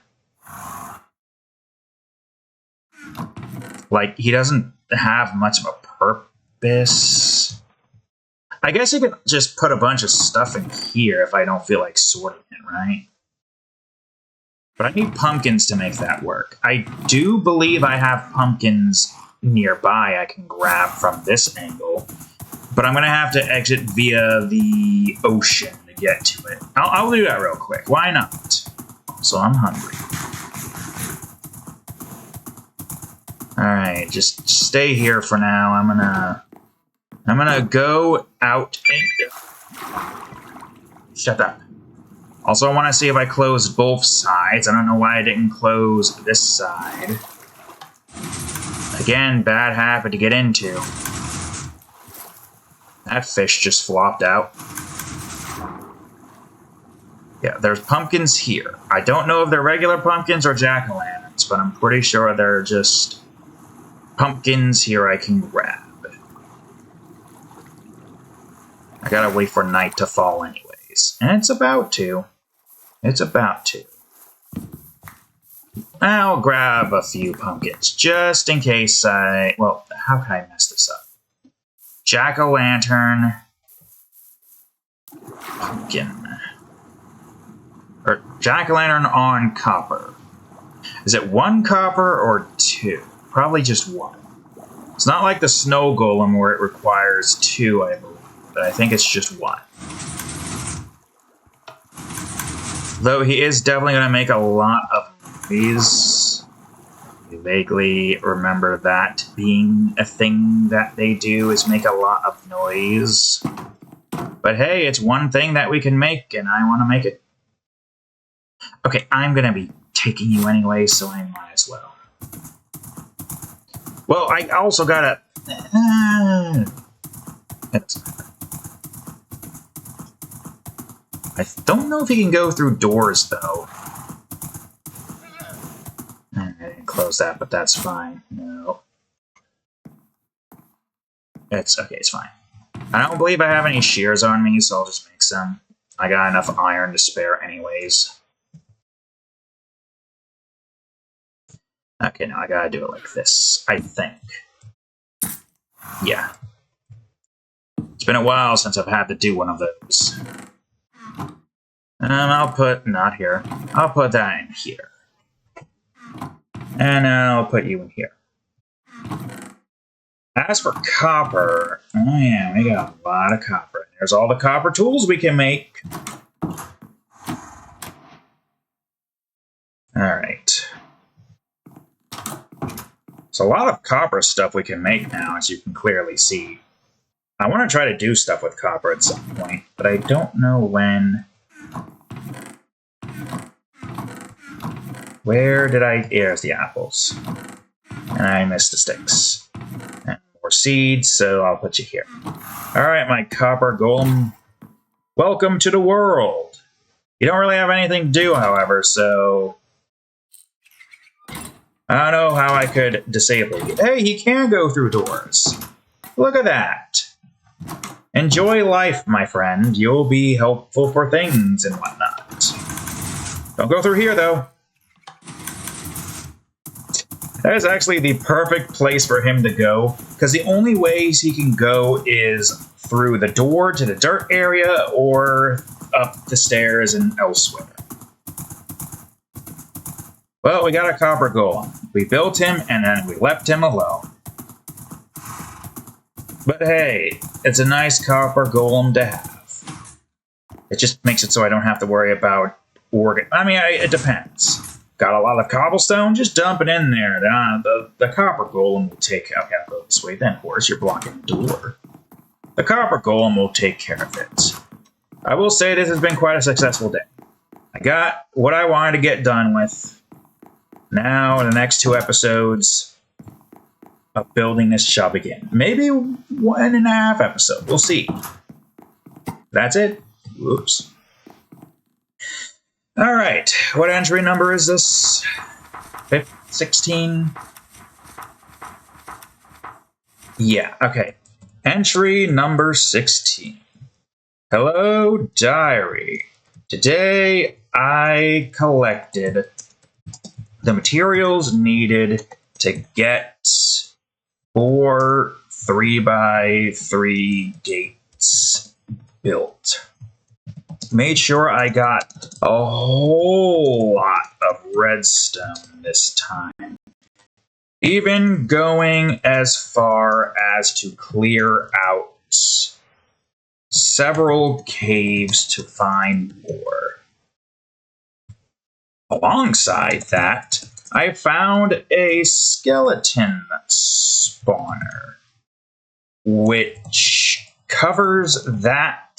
Like, he doesn't have much of a purpose. I guess you could just put a bunch of stuff in here if I don't feel like sorting it, right? But I need pumpkins to make that work. I do believe I have pumpkins nearby I can grab from this angle. But I'm going to have to exit via the ocean to get to it. I'll do that real quick. Why not? So I'm hungry. Alright, just stay here for now. I'm gonna I'm gonna go out and... Shut up. Also, I want to see if I closed both sides. I don't know why I didn't close this side. Again, bad habit to get into. That fish just flopped out. Yeah, there's pumpkins here. I don't know if they're regular pumpkins or jack-o'-lanterns, but I'm pretty sure they're just pumpkins here I can grab. I gotta wait for night to fall anyways. And it's about to. It's about to. I'll grab a few pumpkins, just in case I... Well, how can I mess this up? Jack-o'-lantern. Pumpkin. Or jack-o'-lantern on copper. Is it 1 copper or 2? Probably just 1. It's not like the snow golem where it requires 2, I believe. But I think it's just 1. Though he is definitely going to make a lot of noise. I vaguely remember that being a thing that they do, is make a lot of noise. But hey, it's one thing that we can make, and I want to make it. Okay, I'm going to be taking you anyway, so I might as well. Well, I also got to... I don't know if he can go through doors, though. I didn't close that, but that's fine. No. It's okay, it's fine. I don't believe I have any shears on me, so I'll just make some. I got enough iron to spare anyways. Okay, now I gotta do it like this, I think. Yeah. It's been a while since I've had to do one of those. I'll put, not here, I'll put that in here. And I'll put you in here. As for copper, oh yeah, we got a lot of copper. There's all the copper tools we can make. Alright. There's a lot of copper stuff we can make now, as you can clearly see. I want to try to do stuff with copper at some point, but I don't know when. Where did I... Here's the apples. And I missed the sticks. And more seeds, so I'll put you here. Alright, my copper golem. Welcome to the world. You don't really have anything to do, however, so... I don't know how I could disable you. Hey, he can go through doors. Look at that. Enjoy life, my friend. You'll be helpful for things and whatnot. Don't go through here, though. That is actually the perfect place for him to go, because the only ways he can go is through the door to the dirt area or up the stairs and elsewhere. Well, we got a copper golem. We built him and then we left him alone. But hey, it's a nice copper golem to have. It just makes it so I don't have to worry about organ. I mean, it depends. Got a lot of cobblestone? Just dump it in there. The copper golem will take... Okay, I'll go this way then, horse. You're blocking the door. The copper golem will take care of it. I will say this has been quite a successful day. I got what I wanted to get done with. Now, the next 2 episodes of building this shall begin. Maybe 1.5 episodes. We'll see. That's it. Whoops. All right. What entry number is this? 16? Yeah, okay. Entry number 16. Hello, diary. Today, I collected the materials needed to get 4 3x3 gates built. Made sure I got a whole lot of redstone this time. Even going as far as to clear out several caves to find more. Alongside that, I found a skeleton spawner, which covers that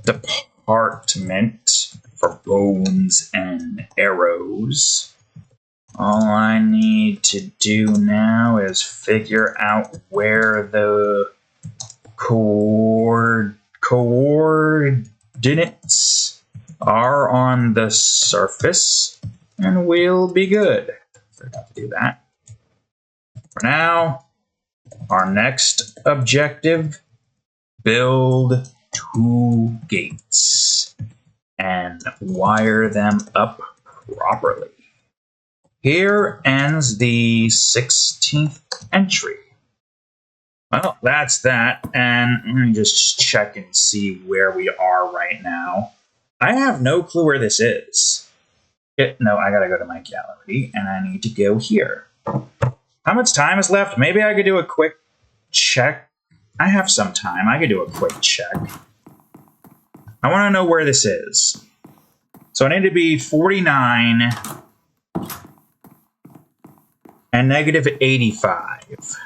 department for bones and arrows. All I need to do now is figure out where the coordinates are on the surface, and we'll be good. Forgot to do that. For now, our next objective, build 2 gates and wire them up properly. Here ends the 16th entry. Well, that's that, and let me just check and see where we are right now. I have no clue where this is. No, I gotta go to my gallery, and I need to go here. How much time is left? Maybe I could do a quick check. I have some time. I could do a quick check. I want to know where this is. So I need to be 49 and -85.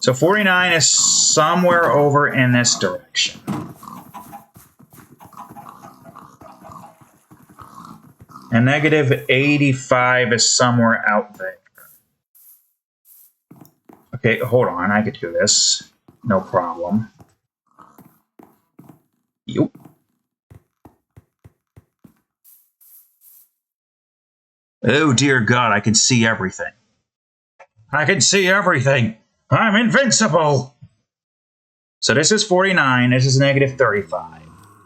So 49 is somewhere over in this direction. And -85 is somewhere out there. Okay, hold on. I could do this. No problem. Yup. Oh, dear God, I can see everything. I can see everything. I'm invincible. So this is 49. This is -35.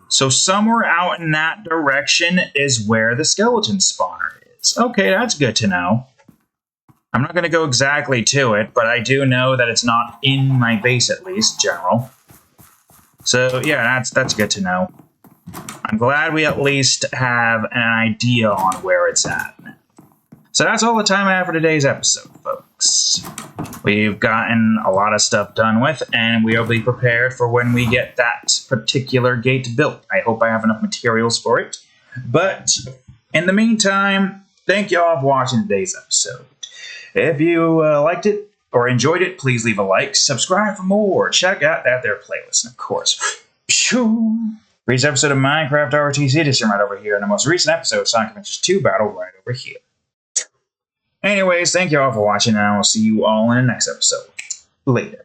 So somewhere out in that direction is where the skeleton spawner is. Okay, that's good to know. I'm not going to go exactly to it, but I do know that it's not in my base, at least, general. So yeah, that's good to know. I'm glad we at least have an idea on where it's at. So that's all the time I have for today's episode, folks. We've gotten a lot of stuff done with, and we'll be prepared for when we get that particular gate built. I hope I have enough materials for it. But in the meantime, thank you all for watching today's episode. If you liked it or enjoyed it, please leave a like, subscribe for more, check out that there playlist, and of course, previous episode of Minecraft ROTC Edition right over here, and the most recent episode of Sonic Adventures 2 Battle right over here. Anyways, thank you all for watching, and I will see you all in the next episode. Later.